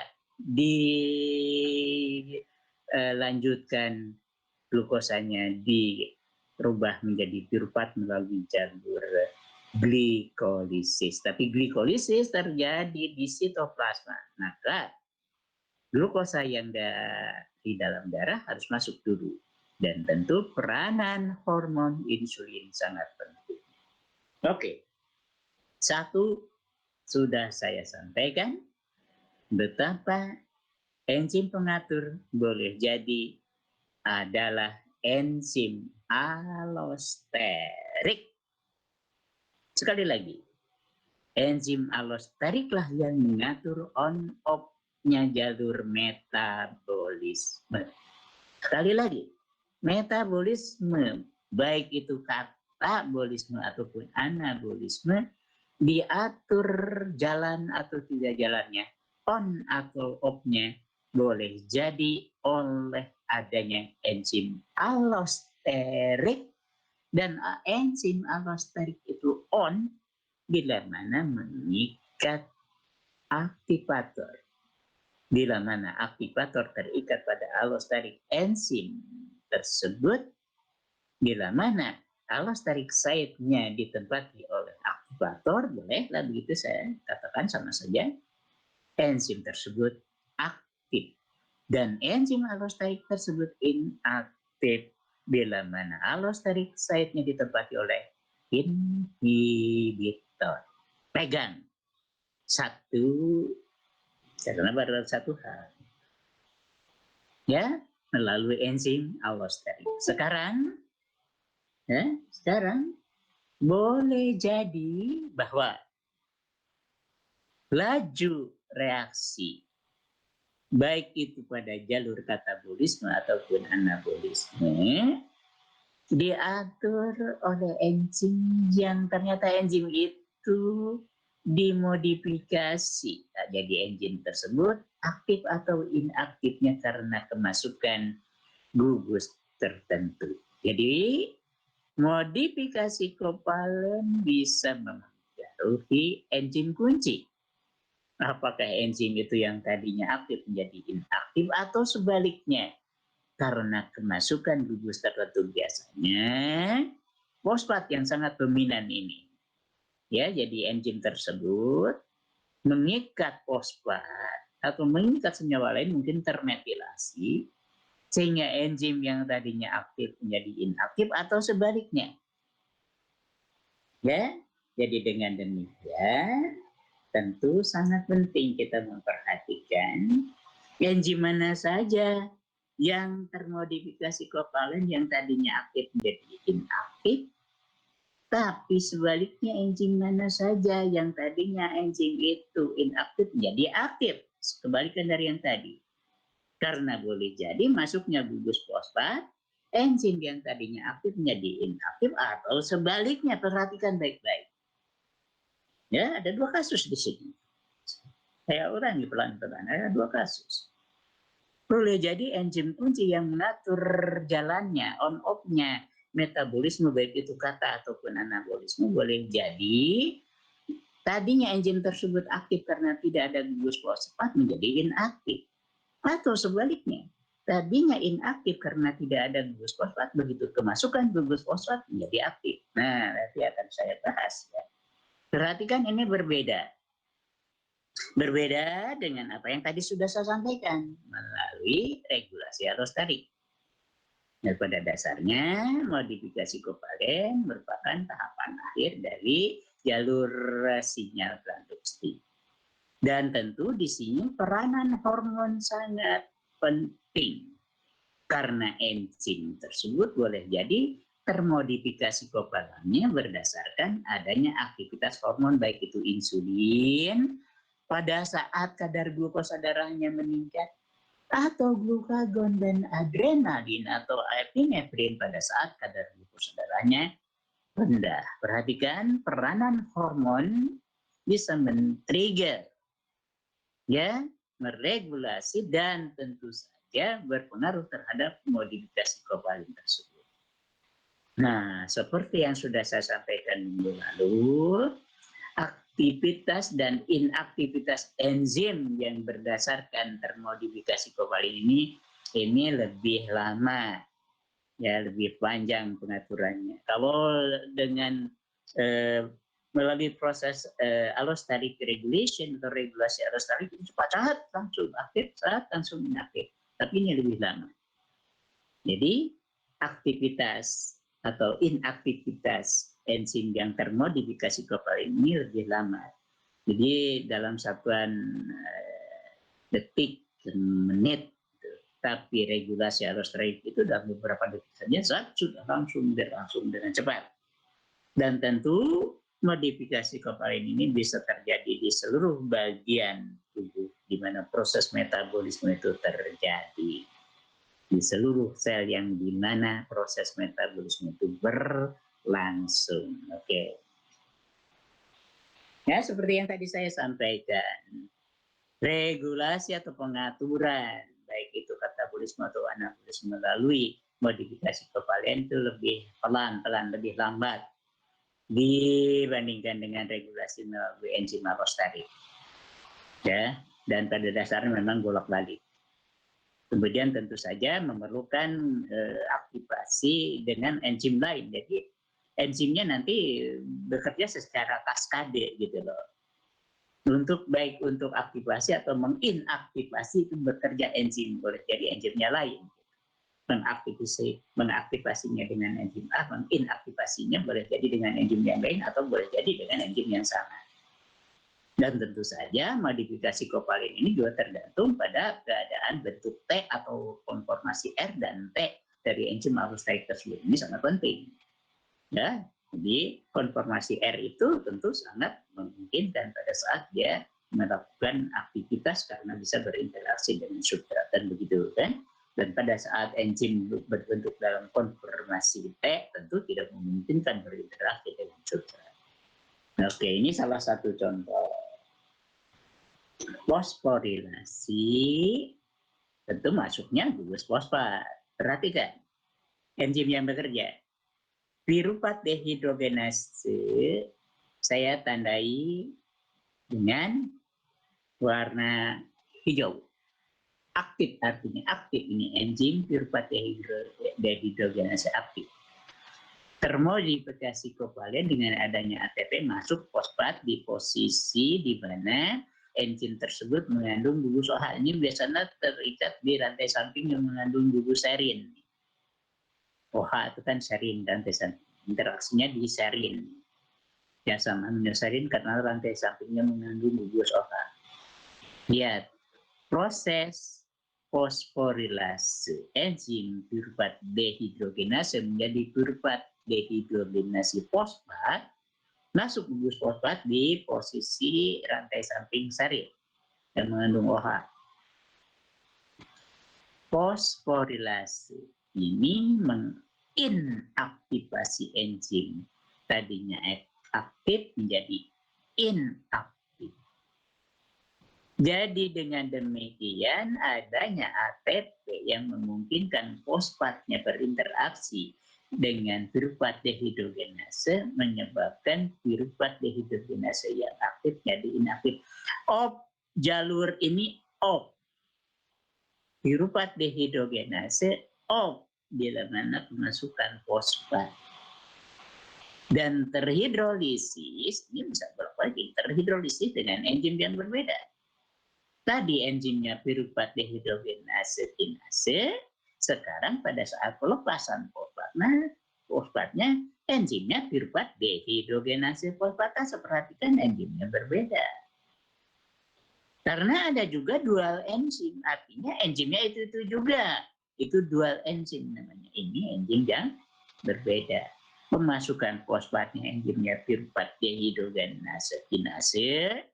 dilanjutkan glukosanya dirubah menjadi piruvat melalui jalur glikolisis. Tapi glikolisis terjadi di sitoplasma. Maka glukosa yang di dalam darah harus masuk dulu. Dan tentu peranan hormon insulin sangat penting. Oke, satu sudah saya sampaikan betapa enzim pengatur boleh jadi adalah enzim alosterik. Sekali lagi, enzim alosteriklah yang mengatur on-off-nya jalur metabolisme. Sekali lagi, metabolisme, baik itu katabolisme ataupun anabolisme, diatur jalan atau tidak jalannya, on atau off-nya, boleh jadi oleh adanya enzim alosterik, dan enzim alosterik itu on bila mana mengikat aktivator. Bila mana aktivator terikat pada alosterik enzim tersebut, bila mana alosterik site-nya ditempati oleh aktivator, bolehlah begitu saya katakan sama saja, enzim tersebut aktif. Dan enzim alosterik tersebut inaktif bila mana alosterik site-nya ditempati oleh inhibitor. Pegang. Satu, karena baru satu hal. Ya, melalui enzim alosterik. Sekarang boleh jadi bahwa laju reaksi baik itu pada jalur katabolisme ataupun anabolisme diatur oleh enzim yang ternyata enzim itu dimodifikasi. Nah, jadi enzim tersebut aktif atau inaktifnya karena kemasukan gugus tertentu. Jadi modifikasi kovalen bisa mempengaruhi enzim kunci. Apakah enzim itu yang tadinya aktif menjadi inaktif atau sebaliknya? Karena kemasukan gugus tertentu biasanya fosfat yang sangat dominan ini. Ya, jadi enzim tersebut mengikat fosfat atau mengikat senyawa lain, mungkin termetilasi, sehingga enzim yang tadinya aktif menjadi inaktif atau sebaliknya. Ya, jadi dengan demikian tentu sangat penting kita memperhatikan enzim mana saja yang termodifikasi kovalen yang tadinya aktif menjadi inaktif, tapi sebaliknya enzim mana saja yang tadinya enzim itu inaktif menjadi aktif, kebalikan dari yang tadi. Karena boleh jadi masuknya gugus fosfat, enzim yang tadinya aktif menjadi inaktif atau sebaliknya. Perhatikan baik-baik. Ya, ada dua kasus di sini. Saya ulangi pelan-pelan, ada dua kasus. Boleh jadi enzim kunci yang mengatur jalannya, on-off-nya metabolisme, baik itu kata ataupun anabolisme, boleh jadi tadinya enzim tersebut aktif karena tidak ada gugus fosfat menjadi inaktif. Atau sebaliknya, tadinya inaktif karena tidak ada gugus fosfat, begitu kemasukan gugus fosfat menjadi aktif. Nah, nanti akan saya bahas ya. Perhatikan ini berbeda. Berbeda dengan apa yang tadi sudah saya sampaikan melalui regulasi alosterik. Dan pada dasarnya modifikasi kovalen merupakan tahapan akhir dari jalur sinyal transduksi. Dan tentu di sini peranan hormon sangat penting. Karena enzim tersebut boleh jadi termodifikasi kovalennya berdasarkan adanya aktivitas hormon baik itu insulin pada saat kadar glukosa darahnya meningkat, atau glukagon dan adrenalin atau epinefrin pada saat kadar glukosa darahnya rendah. Perhatikan peranan hormon bisa men-trigger, ya, meregulasi dan tentu saja berpengaruh terhadap modifikasi kovalen tersebut. Nah, seperti yang sudah saya sampaikan minggu lalu, aktivitas dan inaktivitas enzim yang berdasarkan termodifikasi kovalen ini lebih lama, ya, lebih panjang pengaturannya. Kalau dengan melalui proses allosteric regulation atau regulasi allosterik itu cepat langsung aktif, langsung inaktif. Tapi ini lebih lama. Jadi aktivitas atau inaktivitas enzim yang termodifikasi kovalent ini lebih lama. Jadi dalam satuan detik, menit, tapi regulasi allosteroid itu dalam beberapa detik saja sudah langsung dengan cepat. Dan tentu modifikasi kovalent ini bisa terjadi di seluruh bagian tubuh di mana proses metabolisme itu terjadi. Di seluruh sel yang di mana proses metabolisme itu berlangsung. Oke. Ya, seperti yang tadi saya sampaikan. Regulasi atau pengaturan baik itu katabolisme atau anabolisme melalui modifikasi kovalent itu lebih pelan-pelan, lebih lambat dibandingkan dengan regulasi melalui enzim allosteroid. Ya, dan pada dasarnya memang bolak-balik. Kemudian tentu saja memerlukan aktivasi dengan enzim lain. Jadi enzimnya nanti bekerja secara kaskade gitu loh. Untuk baik untuk aktivasi atau menginaktivasi itu bekerja enzim, boleh jadi enzimnya lain. Mengaktivasinya dengan enzim A, menginaktivasinya boleh jadi dengan enzim yang lain atau boleh jadi dengan enzim yang sama. Dan tentu saja modifikasi kovalent ini juga tergantung pada keadaan bentuk T atau konformasi R dan T dari enzim allosteroid tersebut. Ini sangat penting. Ya, jadi konformasi R itu tentu sangat memungkinkan pada saat dia melakukan aktivitas karena bisa berinteraksi dengan substrat dan begitu kan. Dan pada saat enzim berbentuk dalam konformasi T tentu tidak memungkinkan berinteraksi dengan substrat. Oke, ini salah satu contoh. Fosforilasi tentu masuknya gugus fosfat. Perhatikan enzim yang bekerja. Piruvat dehidrogenase saya tandai dengan warna hijau. Aktif artinya aktif ini enzim piruvat dehidrogenase aktif. Termodifikasi kovalent dengan adanya ATP masuk fosfat di posisi di mana enzim tersebut mengandung gugus OH. Ini biasanya terikat di rantai samping yang mengandung gugus serin. OH itu kan serin rantai samping. Interaksinya di serin. Ya sama aminoserin karena rantai sampingnya mengandung gugus OH. Lihat, proses fosforilase enzim piruvat dehidrogenase menjadi piruvat dehidrogenase fosfat masuk gugus fosfat di posisi rantai samping serin yang mengandung OH. Fosforilase ini menginaktivasi enzim tadinya aktif menjadi inaktif. Jadi dengan demikian adanya ATP yang memungkinkan fosfatnya berinteraksi dengan piruvat dehidrogenase menyebabkan piruvat dehidrogenase yang aktif jadi inaktif. Jalur ini off. Piruvat dehidrogenase off bila mana pemasukan fosfat. Dan terhidrolisis, ini bisa berarti terhidrolisis dengan enzim yang berbeda. Tadi enzimnya piruvat dehidrogenase kinase, sekarang pada saat pelepasan fosfatnya enzimnya piruvat dehidrogenase fosfatase. Perhatikan enzimnya berbeda. Karena ada juga dual enzim, artinya enzimnya itu juga. Itu dual enzim namanya. Ini enzim yang berbeda. Pemasukan fosfatnya enzimnya piruvat dehidrogenase kinase,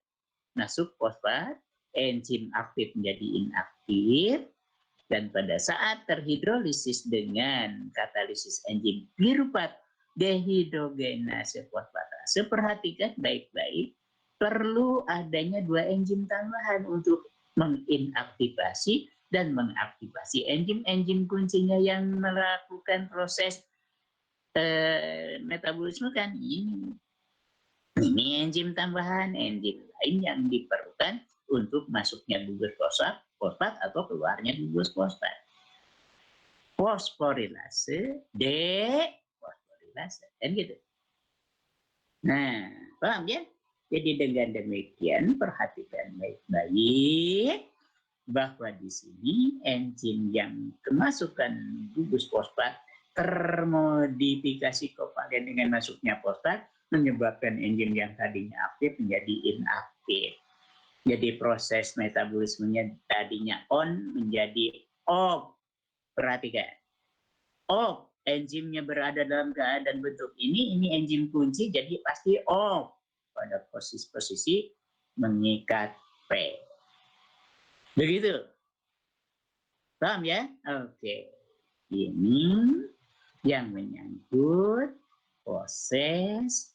masuk fosfat, enzim aktif menjadi inaktif, dan pada saat terhidrolisis dengan katalisis enzim piruvat dehidrogenase fosfatase, perhatikan baik-baik, perlu adanya dua enzim tambahan untuk menginaktivasi dan mengaktifasi enzim-enzim kuncinya yang melakukan proses metabolisme kan ini enzim tambahan, enzim lain yang diperlukan untuk masuknya gugus fosfat atau keluarnya gugus fosfat. Fosforilase, fosforilase, kan gitu. Nah, paham ya? Jadi dengan demikian perhatikan baik-baik bahwa di sini enzim yang kemasukan gugus fosfat termodifikasi kovalen dengan masuknya fosfat menyebabkan enzim yang tadinya aktif menjadi inaktif. Jadi proses metabolismenya tadinya on menjadi off. Perhatikan. Off, enzimnya berada dalam keadaan bentuk ini enzim kunci, jadi pasti off pada posisi mengikat P. Begitu. Paham ya? Oke. Ini yang menyangkut proses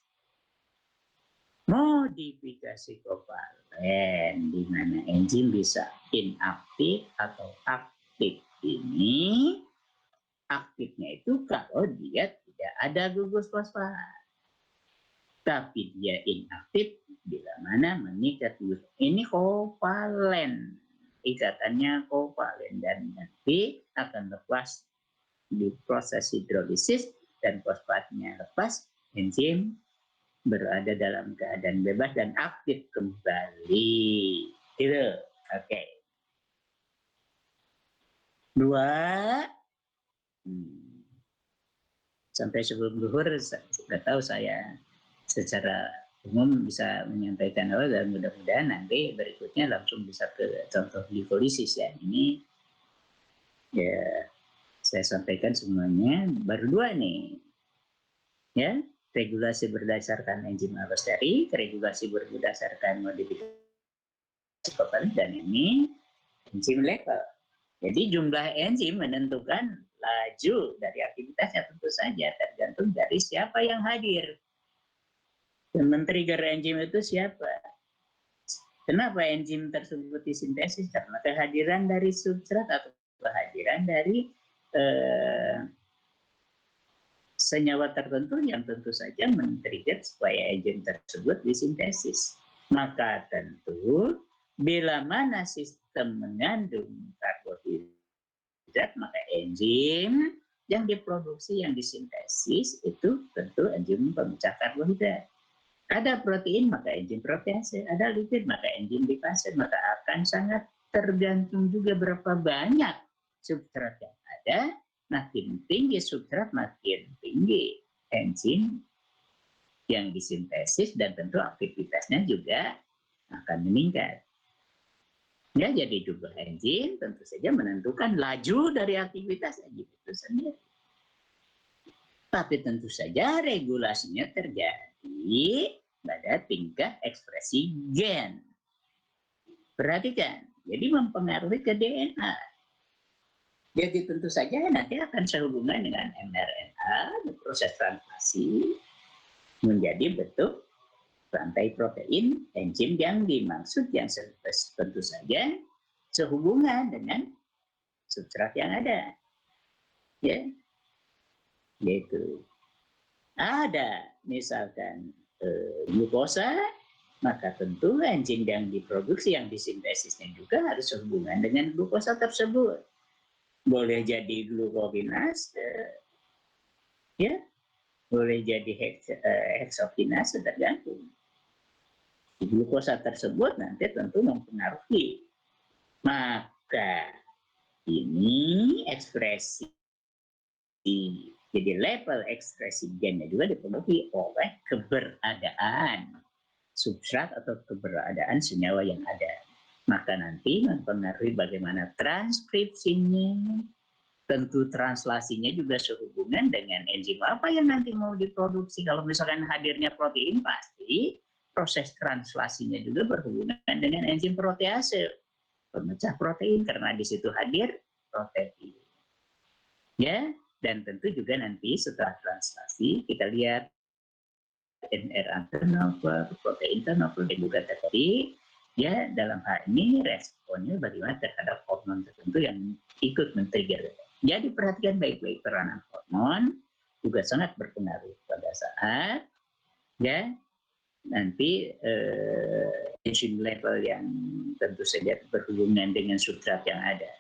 modifikasi kovalen di mana enzim bisa inaktif atau aktif. Ini aktifnya itu kalau dia tidak ada gugus fosfat. Tapi dia inaktif bila mana mengikat gugus. Ini kovalen. Ikatannya kovalen dan nanti akan lepas di proses hidrolisis dan fosfatnya lepas, enzim berada dalam keadaan bebas dan aktif kembali. Itu. Oke. Dua. Sampai sebelum zuhur, sudah tahu saya secara umum bisa menyampaikan awal dan mudah-mudahan nanti berikutnya langsung bisa ke contoh glikolisis ya. Ini ya saya sampaikan semuanya baru dua nih. Ya, regulasi berdasarkan enzim allosterik, regulasi berdasarkan modifikasi kovalen, dan ini enzim level. Jadi jumlah enzim menentukan laju dari aktivitasnya tentu saja tergantung dari siapa yang hadir. Dan men-trigger enzim itu siapa? Kenapa enzim tersebut disintesis? Karena kehadiran dari substrat atau kehadiran dari senyawa tertentu yang tentu saja men-trigger supaya enzim tersebut disintesis. Maka tentu bila mana sistem mengandung karbohidrat, maka enzim yang diproduksi, yang disintesis itu tentu enzim pemecah karbohidrat. Ada protein, maka enzim protease. Ada lipid, maka enzim lipase. Maka akan sangat tergantung juga berapa banyak substrat yang ada. Makin tinggi substrat, makin tinggi enzim yang disintesis dan tentu aktivitasnya juga akan meningkat. Ya, jadi jumlah enzim tentu saja menentukan laju dari aktivitas enzim itu sendiri. Tapi tentu saja regulasinya terjadi pada tingkat ekspresi gen. Perhatikan, jadi mempengaruhi ke DNA. Jadi tentu saja nanti akan sehubungan dengan mRNA, proses translasi menjadi bentuk rantai protein, enzim yang dimaksud yang tentu saja sehubungan dengan substrat yang ada. Ya, yaitu ada misalkan glukosa, maka tentu enzim yang diproduksi, yang disintesisnya juga harus sehubungan dengan glukosa tersebut. Boleh jadi glukokinase, ya, boleh jadi heksokinase, tergantung. Glukosa tersebut nanti tentu mempengaruhi. Maka ini ekspresi, jadi level ekspresi gennya juga dipengaruhi oleh keberadaan substrat atau keberadaan senyawa yang ada. Maka nanti mempengaruhi bagaimana transkripsinya, tentu translasinya juga sehubungan dengan enzim apa yang nanti mau diproduksi. Kalau misalkan hadirnya protein, pasti proses translasinya juga berhubungan dengan enzim protease, pemecah protein, karena di situ hadir protein. Ya, dan tentu juga nanti setelah translasi kita lihat NR turnover, protein turnover, dan juga tadi ya dalam hal ini responnya bagaimana terhadap hormon tertentu yang ikut men-trigger. Jadi perhatikan baik-baik, peranan hormon juga sangat berpengaruh pada saat ya nanti enzim level yang tentu saja berhubungan dengan substrat yang ada.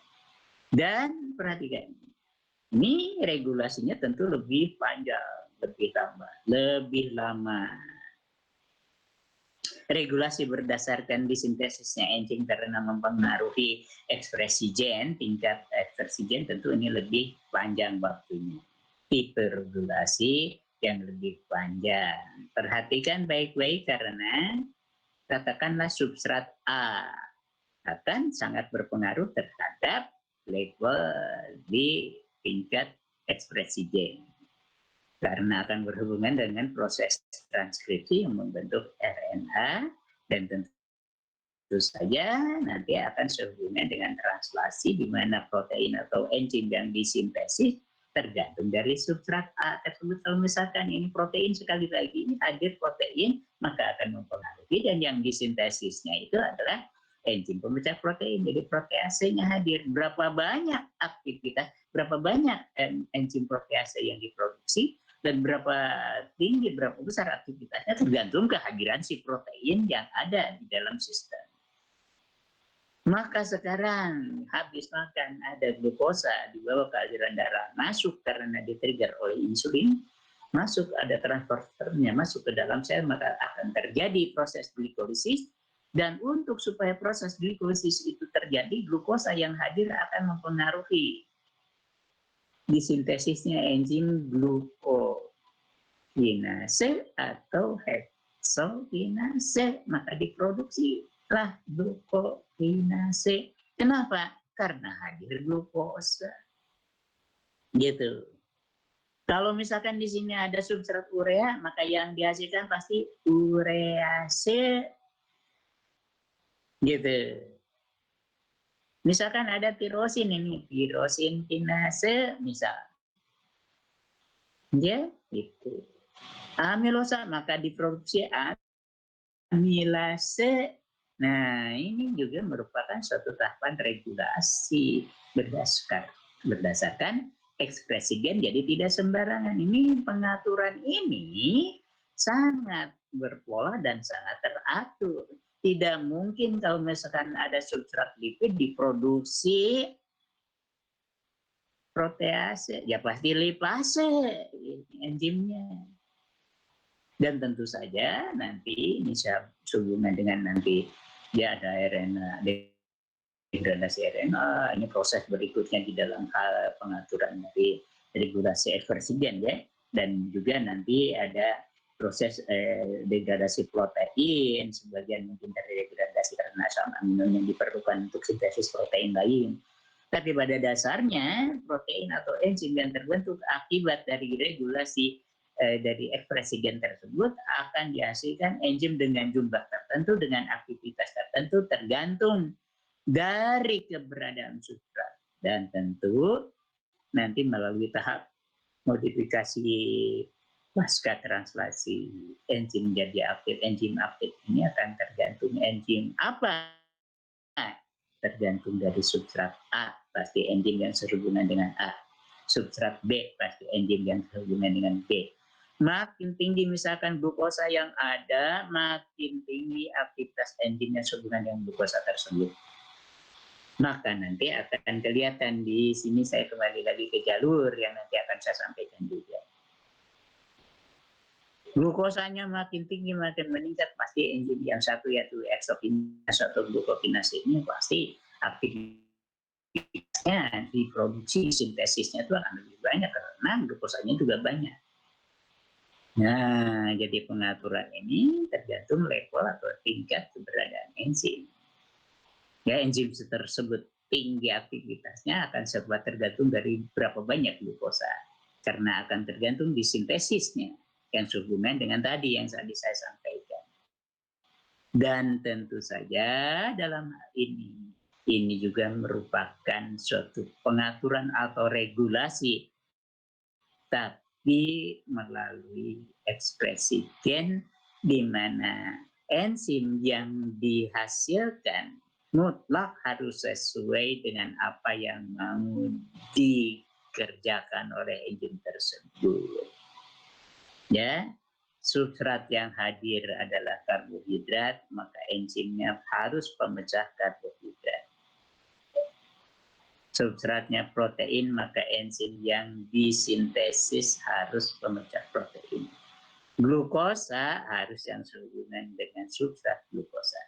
Dan perhatikan, ini regulasinya tentu lebih panjang, lebih lama. Regulasi berdasarkan disintesisnya enzim karena mempengaruhi ekspresi gen, tingkat ekspresi gen tentu ini lebih panjang waktunya. tipe regulasi yang lebih panjang. Perhatikan baik-baik karena katakanlah substrat A akan sangat berpengaruh terhadap level di tingkat ekspresi gen. Karena akan berhubungan dengan proses transkripsi yang membentuk RNA dan tentu saja nanti akan sehubungan dengan translasi di mana protein atau enzim yang disintesis tergantung dari substrat A tersebut. Kalau misalkan ini protein, sekali lagi ini hadir protein, maka akan mempengaruhi, dan yang disintesisnya itu adalah enzim pemecah protein, jadi proteasenya hadir. Berapa banyak aktivitas, berapa banyak enzim protease yang diproduksi, dan berapa tinggi, berapa besar aktivitasnya tergantung kehadiran si protein yang ada di dalam sistem. Maka sekarang habis makan ada glukosa di bawah aliran darah masuk karena di-trigger oleh insulin, masuk ada transporternya masuk ke dalam sel, maka akan terjadi proses glikolisis. Dan untuk supaya proses glikolisis itu terjadi, glukosa yang hadir akan mempengaruhi disintesisnya enzim glukokinase atau heksokinase, maka diproduksilah glukokinase. Kenapa? Karena hadir glukosa. Gitu. Kalau misalkan di sini ada substrat urea, maka yang dihasilkan pasti urease. Gitu. Misalkan ada tirosin ini, tirosin kinase misal. Ya, itu. Amilosa, maka diproduksi amilase. Nah, ini juga merupakan suatu tahapan regulasi berdasarkan ekspresi gen, jadi tidak sembarangan. Ini pengaturan ini sangat berpola dan sangat teratur. Tidak mungkin kalau misalkan ada substrat lipid diproduksi protease, ya pasti lipase enzimnya. Dan tentu saja nanti bisa sehubungan dengan nanti dia ada RNA, degradasi RNA, ini proses berikutnya di dalam hal pengaturan dari regulasi ekspresi gen ya. Dan juga nanti ada proses degradasi protein, sebagian mungkin dari degradasi karena asam amino yang diperlukan untuk sintesis protein lain. Tapi pada dasarnya protein atau enzim yang terbentuk akibat dari regulasi dari ekspresi gen tersebut akan dihasilkan enzim dengan jumlah tertentu, dengan aktivitas tertentu, tergantung dari keberadaan substrat. Dan tentu nanti melalui tahap modifikasi pasca translasi enzim menjadi aktif, enzim aktif ini akan tergantung enzim apa, tergantung dari substrat A, pasti enzim yang sehubungan dengan A. Substrat B, pasti enzim yang sehubungan dengan B. Makin tinggi misalkan glukosa yang ada, makin tinggi aktivitas enzim yang sehubungan dengan glukosa tersebut. Maka nanti akan kelihatan di sini, saya kembali lagi ke jalur yang nanti akan saya sampaikan juga. Glukosanya makin tinggi, makin meningkat, pasti enzim yang satu yaitu eksokinase atau glukokinase ini pasti aktivitasnya diproduksi, sintesisnya itu akan lebih banyak karena glukosanya juga banyak. Nah, jadi pengaturan ini tergantung level atau tingkat keberadaan enzim. Ya, enzim tersebut tinggi aktivitasnya akan serba tergantung dari berapa banyak glukosa. Karena akan tergantung di sintesisnya yang sehubungan dengan tadi yang tadi saya sampaikan. Dan tentu saja dalam hal ini juga merupakan suatu pengaturan atau regulasi, tapi melalui ekspresi gen, di mana enzim yang dihasilkan mutlak harus sesuai dengan apa yang mau dikerjakan oleh enzim tersebut. Ya, substrat yang hadir adalah karbohidrat, maka enzimnya harus pemecah karbohidrat. Substratnya protein, maka enzim yang disintesis harus pemecah protein. Glukosa harus yang sehubungan dengan substrat glukosa.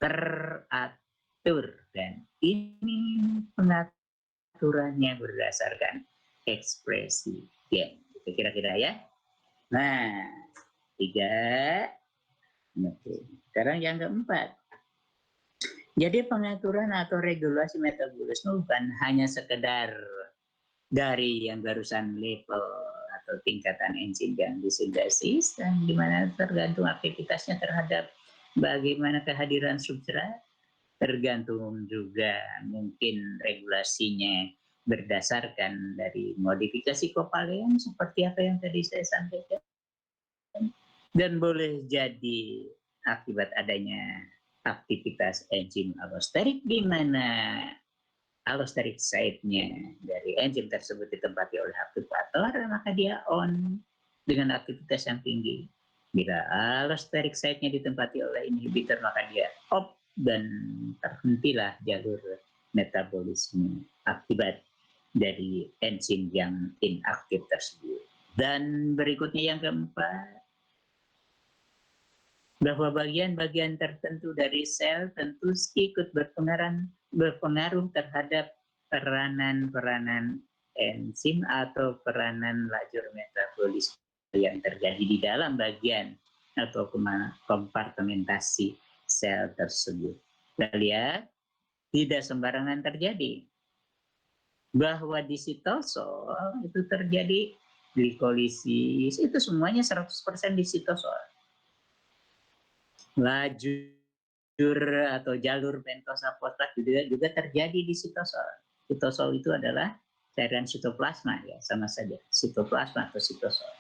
Teratur, dan ini pengaturannya berdasarkan ekspresi Ya, itu kira-kira ya. Nah, 3. Oke. Sekarang yang keempat. Jadi pengaturan atau regulasi metabolisme bukan hanya sekedar dari yang barusan level atau tingkatan enzim yang disintesis dan di mana tergantung aktivitasnya terhadap bagaimana kehadiran substrat, tergantung juga mungkin regulasinya berdasarkan dari modifikasi kovalen seperti apa yang tadi saya sampaikan, dan boleh jadi akibat adanya aktivitas enzim allosterik di mana allosterik site-nya dari enzim tersebut ditempati oleh aktivator, maka dia on dengan aktivitas yang tinggi. Bila allosterik site-nya ditempati oleh inhibitor, maka dia off dan terhentilah jalur metabolisme akibat dari enzim yang inaktif tersebut. Dan berikutnya yang keempat, bahwa bagian-bagian tertentu dari sel tentu ikut berpengaruh terhadap peranan-peranan enzim atau peranan lajur metabolisme yang terjadi di dalam bagian atau kompartementasi sel tersebut. Kita lihat, tidak sembarangan terjadi. Bahwa di sitosol itu terjadi glikolisis, itu semuanya 100% di sitosol. Lajur atau jalur pentosa fosfat juga terjadi di sitosol. Sitosol itu adalah cairan sitoplasma, ya, sama saja sitoplasma atau sitosol.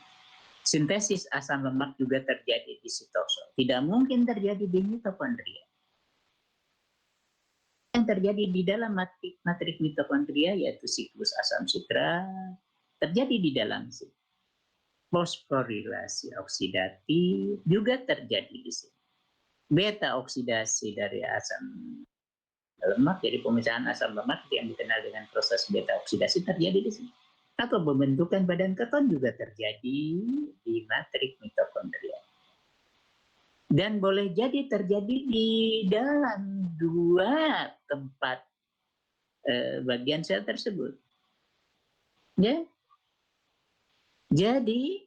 Sintesis asam lemak juga terjadi di sitosol. Tidak mungkin terjadi di mitokondria. Yang terjadi di dalam matrik mitokondria yaitu siklus asam sitrat terjadi di dalam situ. Fosforilasi oksidatif juga terjadi di sini. Beta oksidasi dari asam lemak, jadi pemisahan asam lemak yang dikenal dengan proses beta oksidasi terjadi di sini. Atau pembentukan badan keton juga terjadi di matrik mitokondria. Dan boleh jadi terjadi di dalam 2 tempat bagian sel tersebut. Ya. Jadi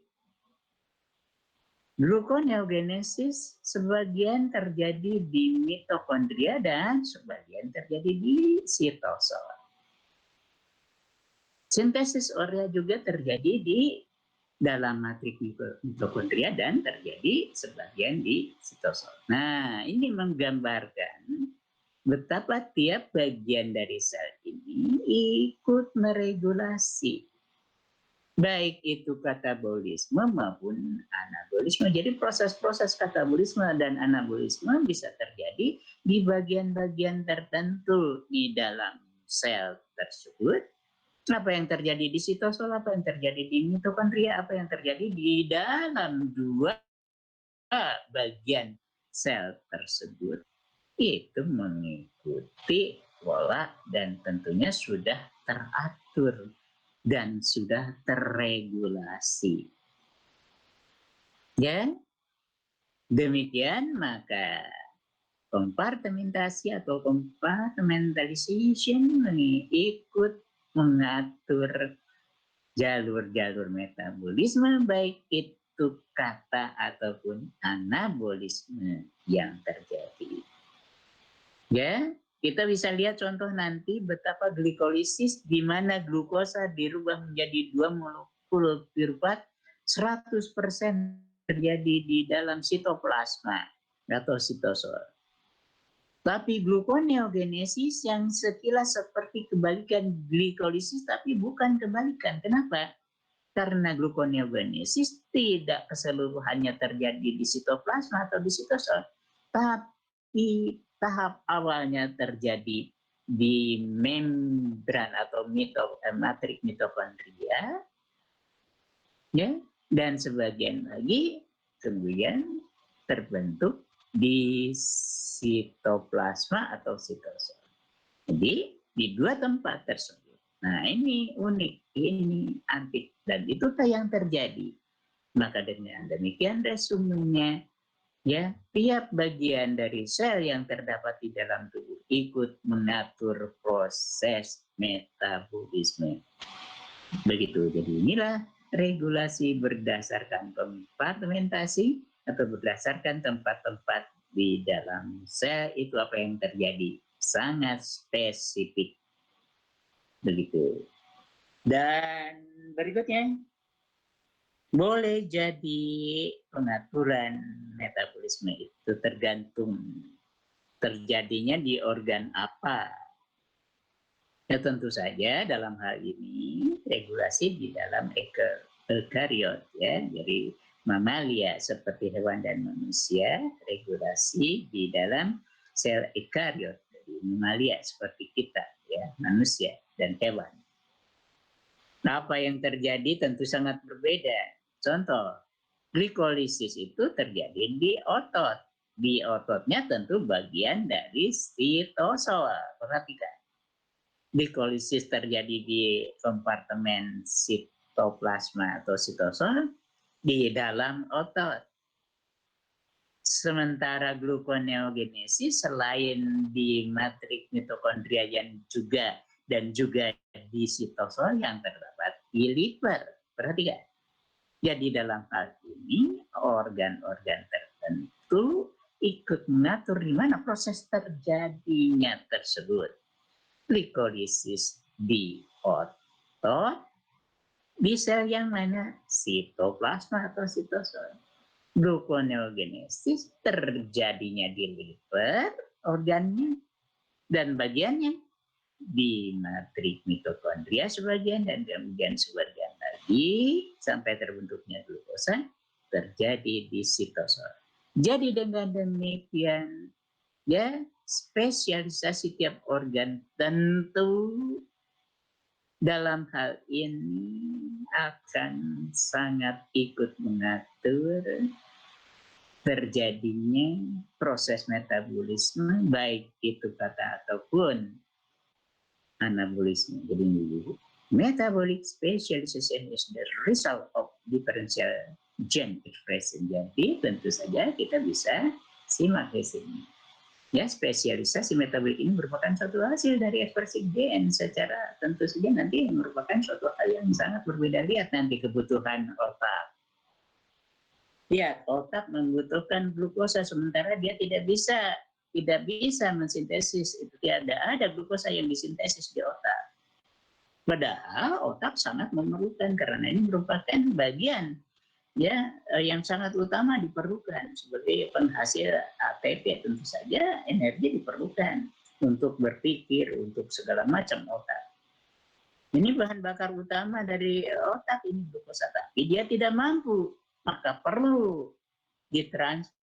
gluconeogenesis sebagian terjadi di mitokondria dan sebagian terjadi di sitosol. Sintesis urea juga terjadi di dalam matrik mitokondria dan terjadi sebagian di sitosol. Nah, ini menggambarkan betapa tiap bagian dari sel ini ikut meregulasi baik itu katabolisme maupun anabolisme. Jadi proses-proses katabolisme dan anabolisme bisa terjadi di bagian-bagian tertentu di dalam sel tersebut. Apa yang terjadi di sitosol, apa yang terjadi di mitokondria, apa yang terjadi di dalam 2 bagian sel tersebut. Itu mengikuti pola dan tentunya sudah teratur dan sudah terregulasi. Ya, demikian maka kompartementasi atau compartmentalization ikut mengatur jalur-jalur metabolisme baik itu kata ataupun anabolisme yang terjadi. Ya, kita bisa lihat contoh nanti betapa glikolisis di mana glukosa dirubah menjadi 2 molekul piruvat 100% terjadi di dalam sitoplasma atau sitosol. Tapi gluconeogenesis yang sekilas seperti kebalikan glikolisis tapi bukan kebalikan. Kenapa? Karena gluconeogenesis tidak keseluruhannya terjadi di sitoplasma atau di sitosol, tapi tahap awalnya terjadi di membran atau matrik mitokondria, ya, dan sebagian lagi kemudian terbentuk di sitoplasma atau sitosol. Jadi di 2 tempat tersebut. Nah, ini unik, ini antik, dan itukah yang terjadi. Maka dengan demikian resumenya, ya, tiap bagian dari sel yang terdapat di dalam tubuh ikut mengatur proses metabolisme. Begitu. Jadi inilah regulasi berdasarkan kompartementasi atau berdasarkan tempat-tempat di dalam sel itu apa yang terjadi, sangat spesifik begitu. Dan berikutnya, boleh jadi pengaturan metabolisme itu tergantung terjadinya di organ apa. Ya tentu saja dalam hal ini regulasi di dalam eukariot ya, jadi mamalia seperti hewan dan manusia, regulasi di dalam sel eukariot, jadi mamalia seperti kita ya, manusia dan hewan. Nah, apa yang terjadi tentu sangat berbeda. Contoh, glikolisis itu terjadi di otot. Di ototnya tentu bagian dari sitosol. Perhatikan. Glikolisis terjadi di kompartemen sitoplasma atau sitosol di dalam otot. Sementara gluconeogenesis selain di matrik mitokondria yang juga dan juga di sitosol yang terdapat di liver. Perhatikan. Jadi dalam hal ini organ-organ tertentu ikut mengatur di mana proses terjadinya tersebut. Glikolisis di otot, di sel yang mana? Sitoplasma atau sitosol. Gluconeogenesis terjadinya di liver, organnya, dan bagiannya di matrik mitokondria sebagian dan kemudian sebagian lagi sampai terbentuknya glukosa terjadi di sitosol. Jadi dengan demikian ya spesialisasi tiap organ tentu dalam hal ini akan sangat ikut mengatur terjadinya proses metabolisme baik itu kata ataupun anabolisme. Jadi metabolic specialization is the result of differential gene expression. Jadi tentu saja kita bisa simak di sini. Ya, spesialisasi metabolik ini merupakan suatu hasil dari ekspresi gen secara tentu saja nanti merupakan suatu hal yang sangat berbeda. Lihat nanti kebutuhan otak. Lihat, otak membutuhkan glukosa sementara dia tidak bisa mensintesis, itu tidak ada glukosa yang disintesis di otak. Padahal otak sangat memerlukan karena ini merupakan bagian ya yang sangat utama diperlukan sebagai penghasil ATP. Tentu saja energi diperlukan untuk berpikir, untuk segala macam otak. Ini bahan bakar utama dari otak ini glukosa, tapi dia tidak mampu, maka perlu ditransfer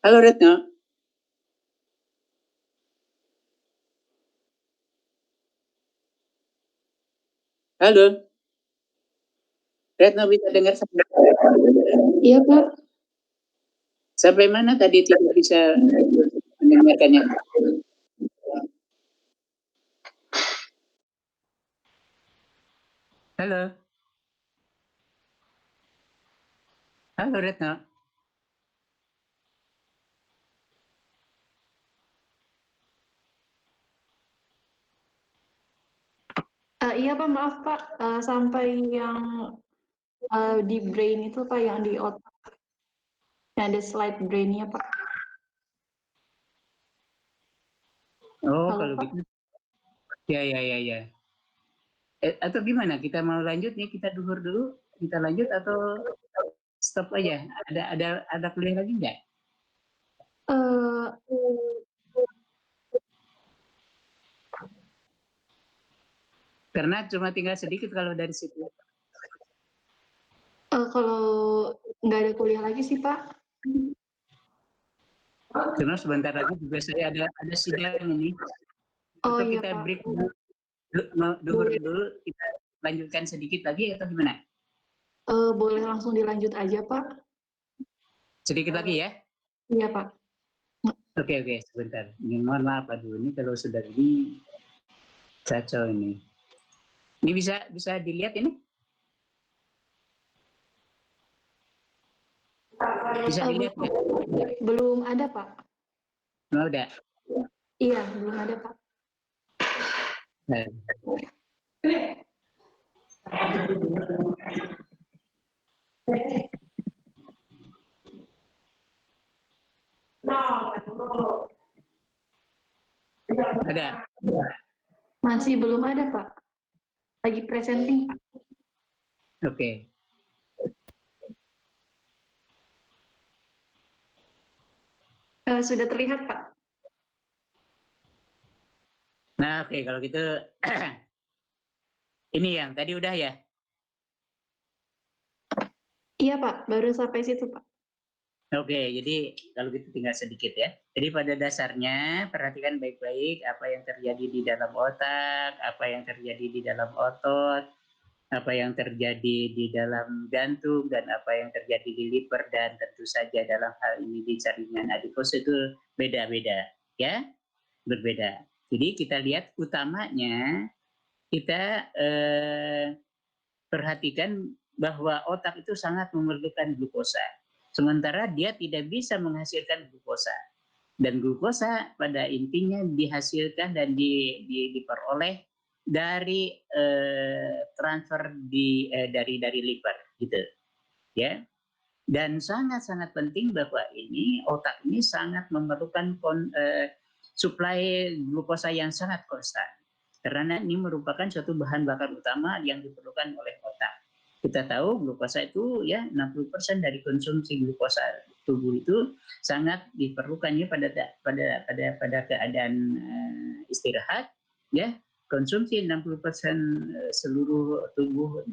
Halo Retno. Halo. Retno bisa dengar saya? Iya, Pak. Sampai mana tadi tidak bisa mendengarkannya? Halo. Halo Retno. Iya, Pak, maaf, Pak. Sampai yang di brain itu, Pak, yang di otak. Yang ada slide brain-nya, Pak. Oh, Halo, kalau Pak. gitu. Ya. Atau gimana? Kita mau lanjut nih, kita duhur dulu, kita lanjut atau stop aja? Ada kuliah lagi nggak? Eh, Karena cuma tinggal sedikit kalau dari situ. kalau nggak ada kuliah lagi sih, Pak. Karena sebentar lagi juga saya ada sidang ini. Oh Atau iya, kita Pak. break dulu, duhur dulu, kita lanjutkan sedikit lagi atau gimana? Boleh langsung dilanjut aja, Pak. Sedikit lagi ya? Iya, Pak. Oke, sebentar. Ini mohon maaf, aduh ini kalau sudah ini kacau ini. Ini bisa dilihat ini? Bisa dilihat nggak? Belum ada, Pak. Oh, udah. Iya, belum ada, Pak. Nah. Ada. Masih belum ada, Pak. Lagi presenting, Pak. Oke. Sudah terlihat, Pak. Nah, oke, kalau gitu ini yang tadi udah ya? Iya, Pak. Baru sampai situ, Pak. Oke, jadi kalau gitu tinggal sedikit ya. Jadi pada dasarnya perhatikan baik-baik apa yang terjadi di dalam otak, apa yang terjadi di dalam otot, apa yang terjadi di dalam jantung, dan apa yang terjadi di liver, dan tentu saja dalam hal ini di jaringan adipose itu beda-beda ya, berbeda. Jadi kita lihat utamanya kita perhatikan bahwa otak itu sangat memerlukan glukosa. Sementara dia tidak bisa menghasilkan glukosa. Dan glukosa pada intinya dihasilkan dan diperoleh dari transfer dari liver gitu ya. Dan sangat-sangat penting bahwa ini otak ini sangat memerlukan suplai glukosa yang sangat konstan. Karena ini merupakan suatu bahan bakar utama yang diperlukan oleh otak. Kita tahu glukosa itu ya 60% dari konsumsi glukosa tubuh itu sangat diperlukannya pada keadaan istirahat ya. Konsumsi 60% seluruh tubuh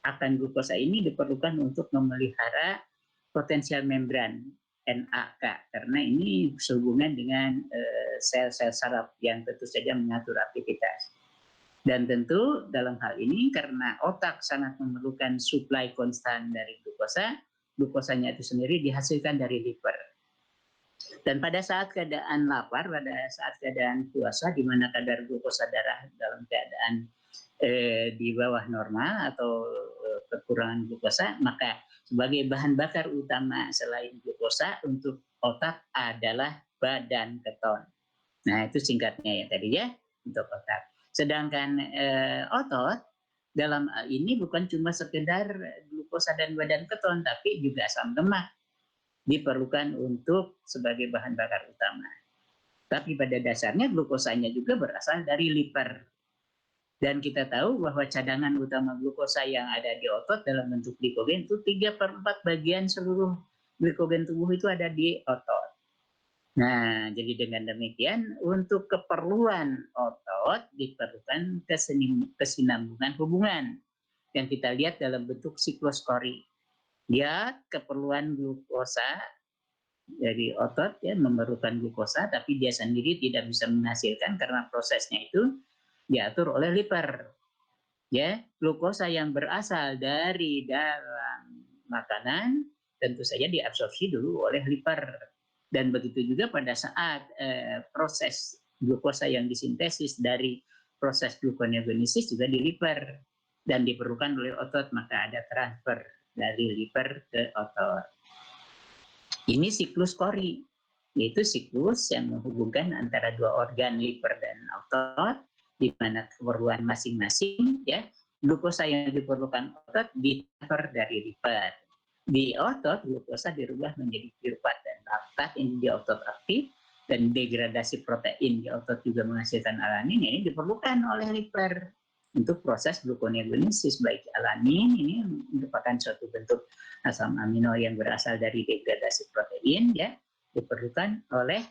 akan glukosa ini diperlukan untuk memelihara potensial membran NAK karena ini sehubungan dengan sel-sel saraf yang tentu saja mengatur aktivitas. Dan tentu dalam hal ini karena otak sangat memerlukan suplai konstan dari glukosa, glukosanya itu sendiri dihasilkan dari liver. Dan pada saat keadaan lapar, pada saat keadaan puasa, di mana kadar glukosa darah dalam keadaan di bawah normal atau kekurangan glukosa, maka sebagai bahan bakar utama selain glukosa untuk otak adalah badan keton. Nah itu singkatnya ya tadi ya untuk otak. Sedangkan otot dalam hal ini bukan cuma sekedar glukosa dan badan keton, tapi juga asam lemak diperlukan untuk sebagai bahan bakar utama. Tapi pada dasarnya glukosanya juga berasal dari liver. Dan kita tahu bahwa cadangan utama glukosa yang ada di otot dalam bentuk glikogen itu 3/4 bagian seluruh glikogen tubuh itu ada di otot. Nah, jadi dengan demikian untuk keperluan otot diperlukan kesinambungan hubungan yang kita lihat dalam bentuk siklus kori. Dia keperluan glukosa dari otot ya memerlukan glukosa, tapi dia sendiri tidak bisa menghasilkan karena prosesnya itu diatur oleh liver. Ya, glukosa yang berasal dari dalam makanan tentu saja diabsorpsi dulu oleh liver. Dan begitu juga pada saat proses glukosa yang disintesis dari proses gluconeogenesis juga di liver dan diperlukan oleh otot, maka ada transfer dari liver ke otot. Ini siklus Cori, yaitu siklus yang menghubungkan antara dua organ liver dan otot, di mana keperluan masing-masing ya glukosa yang diperlukan otot ditransfer dari liver. Di otot glukosa dirubah menjadi piruvat dan laktat ini di otot aktif, dan degradasi protein di otot juga menghasilkan alanin, ini diperlukan oleh liver untuk proses gluconeogenesis. Baik alanin ini merupakan suatu bentuk asam amino yang berasal dari degradasi protein ya, diperlukan oleh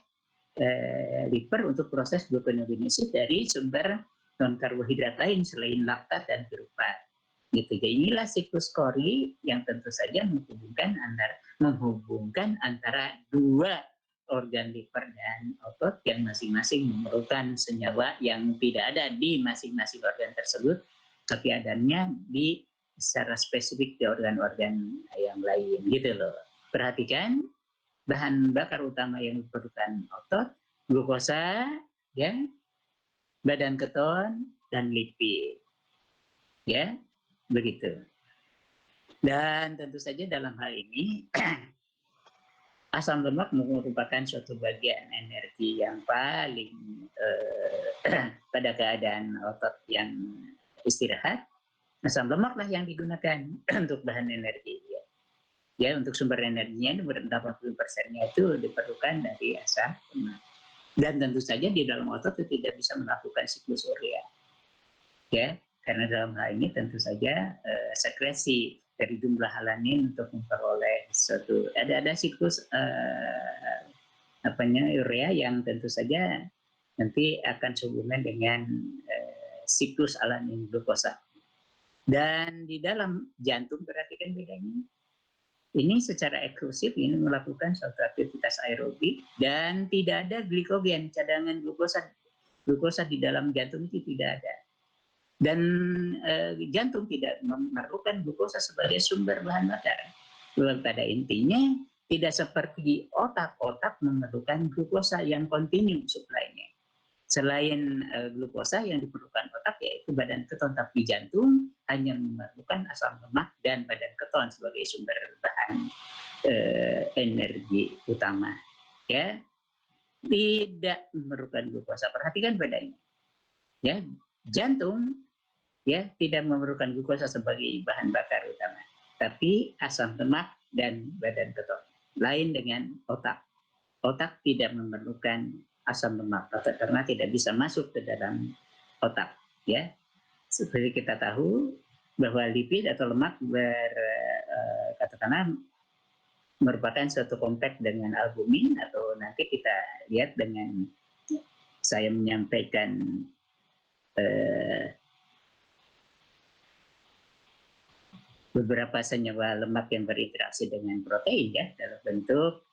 liver untuk proses gluconeogenesis dari sumber non karbohidrat lain selain laktat dan piruvat. Gitu. Jadi inilah siklus Cori yang tentu saja menghubungkan antara dua organ liver dan otot yang masing-masing memerlukan senyawa yang tidak ada di masing-masing organ tersebut, tapi adanya di secara spesifik di organ-organ yang lain gitu loh. Perhatikan bahan bakar utama yang diperlukan otot, glukosa, ya, badan keton, dan lipid. Ya, begitu. Dan tentu saja dalam hal ini asam lemak merupakan suatu bagian energi yang paling pada keadaan otot yang istirahat, asam lemaklah yang digunakan untuk bahan energi. Ya, untuk sumber energinya 80%-nya itu diperlukan dari asam lemak. Dan tentu saja di dalam otot itu tidak bisa melakukan siklus urea. Ya, karena dalam hal ini tentu saja sekresi dari jumlah alanin untuk memperoleh suatu ada siklus urea yang tentu saja nanti akan sehubungan dengan siklus alanin glukosa. Dan di dalam jantung perhatikan bedanya. Ini secara eksklusif ini melakukan suatu aktivitas aerobik dan tidak ada glikogen, cadangan glukosa di dalam jantung itu tidak ada. Dan jantung tidak memerlukan glukosa sebagai sumber bahan bakar. Pada intinya tidak seperti otak memerlukan glukosa yang kontinu suplainya. Selain glukosa yang diperlukan otak yaitu badan keton, tapi jantung hanya memerlukan asam lemak dan badan keton sebagai sumber bahan energi utama. Ya, tidak memerlukan glukosa. Perhatikan bedanya. Ya, jantung ya tidak memerlukan glukosa sebagai bahan bakar utama, tapi asam lemak dan badan keton. Lain dengan otak. Otak tidak memerlukan asam lemak karena tidak bisa masuk ke dalam otak. Ya, seperti kita tahu bahwa lipid atau lemak katakanlah merupakan suatu kompleks dengan albumin, atau nanti kita lihat dengan saya menyampaikan beberapa senyawa lemak yang berinteraksi dengan protein ya dalam bentuk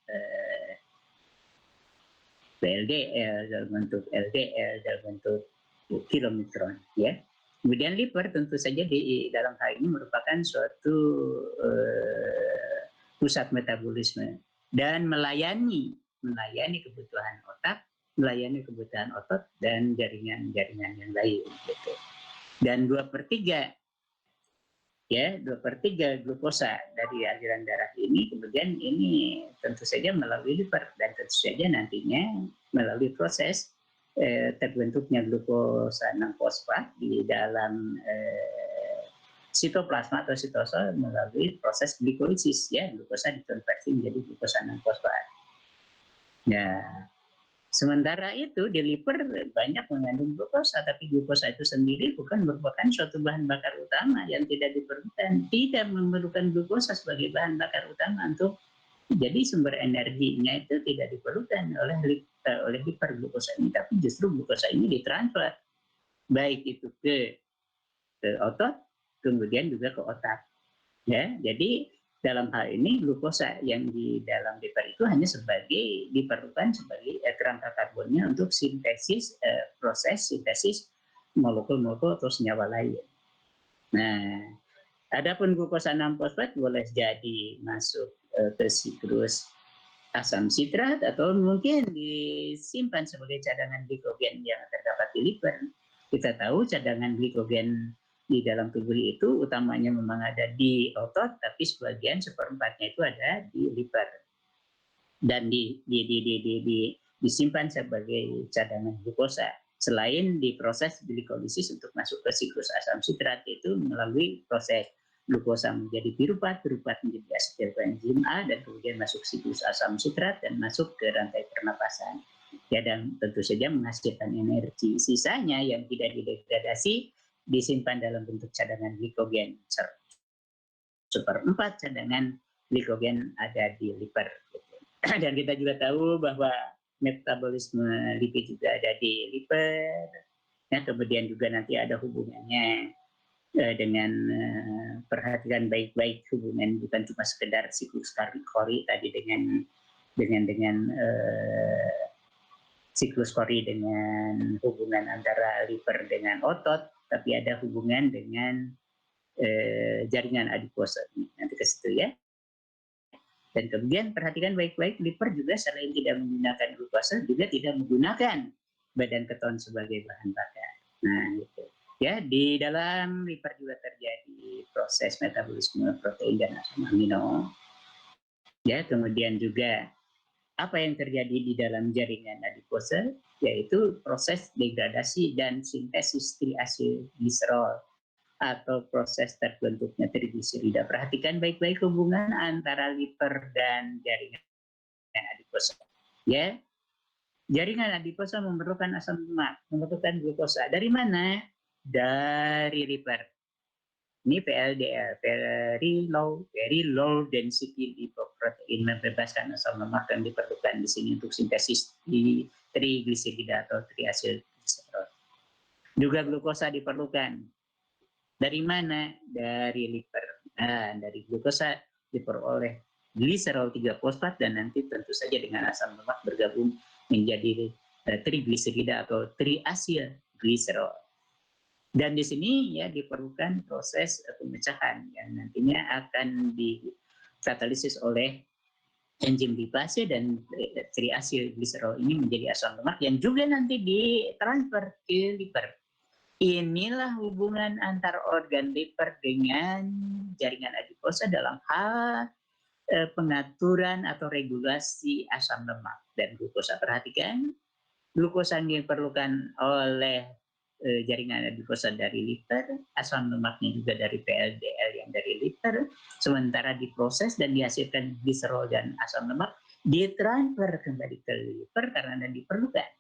VLDL, dalam bentuk LDL, dalam bentuk kilomikron ya. Kemudian liver tentu saja di dalam hal ini merupakan suatu pusat metabolisme dan melayani kebutuhan otak, melayani kebutuhan otot dan jaringan-jaringan yang lain gitu. Dan 2/3 glukosa dari aliran darah ini kemudian ini tentu saja melalui liver dan tentu saja nantinya melalui proses terbentuknya glukosa 6-fosfat di dalam sitoplasma atau sitosol melalui proses glikolisis ya, glukosa dikonversi menjadi glukosa 6-fosfat. Nah, sementara itu di liver banyak mengandung glukosa, tapi glukosa itu sendiri bukan merupakan suatu bahan bakar utama yang tidak diperlukan, tidak memerlukan glukosa sebagai bahan bakar utama untuk jadi sumber energinya itu tidak diperlukan oleh liver glukosa ini, tapi justru glukosa ini ditransfer baik itu ke otot kemudian juga ke otak. Ya, jadi dalam hal ini glukosa yang di dalam liver itu hanya diperlukan sebagai kerangka karbonnya untuk proses sintesis molekul-molekul atau senyawa lain. Nah, adapun glukosa 6-fosfat boleh jadi masuk ke siklus asam sitrat atau mungkin disimpan sebagai cadangan glikogen yang terdapat di liver. Kita tahu cadangan glikogen di dalam tubuh itu utamanya memang ada di otot, tapi sebagian seperempatnya itu ada di liver dan disimpan sebagai cadangan glukosa. Selain diproses glikolisis untuk masuk ke siklus asam sitrat, itu melalui proses glukosa menjadi piruvat, piruvat menjadi asetil koenzim A, dan kemudian masuk siklus asam sitrat dan masuk ke rantai pernapasan. Ya, dan tentu saja menghasilkan energi. Sisanya yang tidak didegradasi disimpan dalam bentuk cadangan glikogen. Seperempat cadangan glikogen ada di liver. Dan kita juga tahu bahwa metabolisme lipid juga ada di liver. Ya, kemudian juga nanti ada hubungannya dengan perhatikan baik-baik hubungan bukan cuma sekedar siklus Cori tadi dengan siklus Cori dengan hubungan antara liver dengan otot, tapi ada hubungan dengan jaringan adiposa. Nanti ke situ ya. Dan kemudian perhatikan baik-baik, liver juga selain tidak menggunakan glukosa juga tidak menggunakan badan keton sebagai bahan bakar. Nah, gitu. Ya, di dalam liver juga terjadi proses metabolisme protein dan asam amino. Ya, kemudian juga apa yang terjadi di dalam jaringan adiposa, yaitu proses degradasi dan sintesis triacylglycerol atau proses terbentuknya trigliserida. Perhatikan baik-baik hubungan antara liver dan jaringan adiposa. Ya, jaringan adiposa memerlukan asam lemak, memerlukan glukosa. Dari mana? Dari liver. Ini VLDL, very low density lipoprotein, membebaskan asam lemak yang diperlukan di sini untuk sintesis di trigliserida atau triacylglycerol. Juga glukosa diperlukan. Dari mana? Dari liver. Nah, dari glukosa diperoleh gliserol 3-fosfat dan nanti tentu saja dengan asam lemak bergabung menjadi trigliserida atau triacylglycerol. Dan di sini ya diperlukan proses pemecahan yang nantinya akan dikatalisis oleh enzim lipase dan triacylglycerol ini menjadi asam lemak yang juga nanti ditransfer ke liver. Inilah hubungan antar organ liver dengan jaringan adiposa dalam hal pengaturan atau regulasi asam lemak dan glukosa. Perhatikan, glukosa yang diperlukan oleh jaringan adiposa dari liver, asam lemaknya juga dari VLDL yang dari liver, sementara diproses dan dihasilkan gliserol dan asam lemak, ditransfer kembali ke liver karena diperlukan.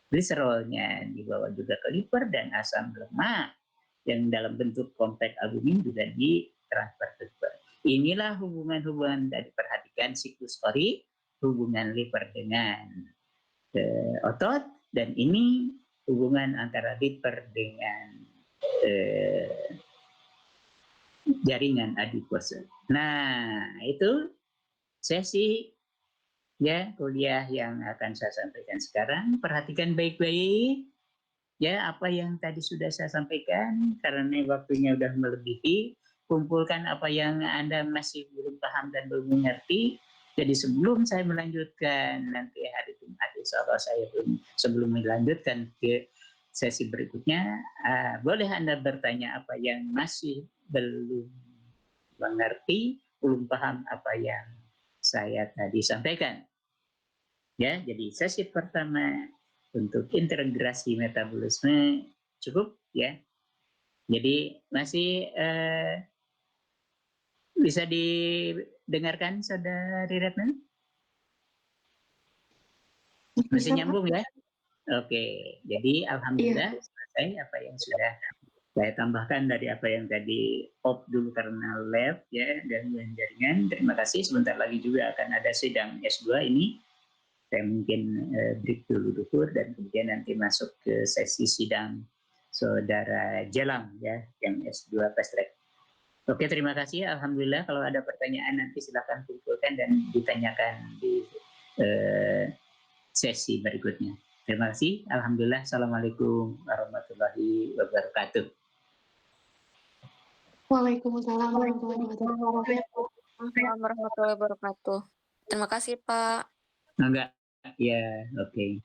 Gliserolnya dibawa juga ke liver dan asam lemak yang dalam bentuk kompleks albumin juga ditransfer ke liver. Inilah hubungan-hubungan dari perhatikan siklus Cori, hubungan liver dengan otot, dan ini hubungan antara liver dengan jaringan adiposa. Nah, itu sesi ya kuliah yang akan saya sampaikan sekarang. Perhatikan baik-baik ya apa yang tadi sudah saya sampaikan karena waktunya sudah melebihi. Kumpulkan apa yang Anda masih belum paham dan belum mengerti. Jadi sebelum saya melanjutkan nanti hari Jumat, insya Allah saya sebelum melanjutkan ke sesi berikutnya, boleh Anda bertanya apa yang masih belum mengerti, belum paham apa yang saya tadi sampaikan. Ya, jadi sesi pertama untuk integrasi metabolisme cukup ya. Jadi masih bisa didengarkan Saudari Retna? Masih nyambung ya? Oke, jadi alhamdulillah selesai apa yang sudah saya tambahkan dari apa yang tadi off dulu karena lab ya dan jaringan. Terima kasih. Sebentar lagi juga akan ada sidang S2 ini. Saya mungkin break dulu dan kemudian nanti masuk ke sesi sidang Saudara Jelang ya yang S2 fast track. Oke, terima kasih. Alhamdulillah, kalau ada pertanyaan nanti silakan kumpulkan dan ditanyakan di sesi berikutnya. Terima kasih. Alhamdulillah. Assalamualaikum warahmatullahi wabarakatuh. Waalaikumsalam warahmatullahi wabarakatuh. Waalaikumsalam warahmatullahi wabarakatuh. Terima kasih, Pak. Enggak, ya, oke.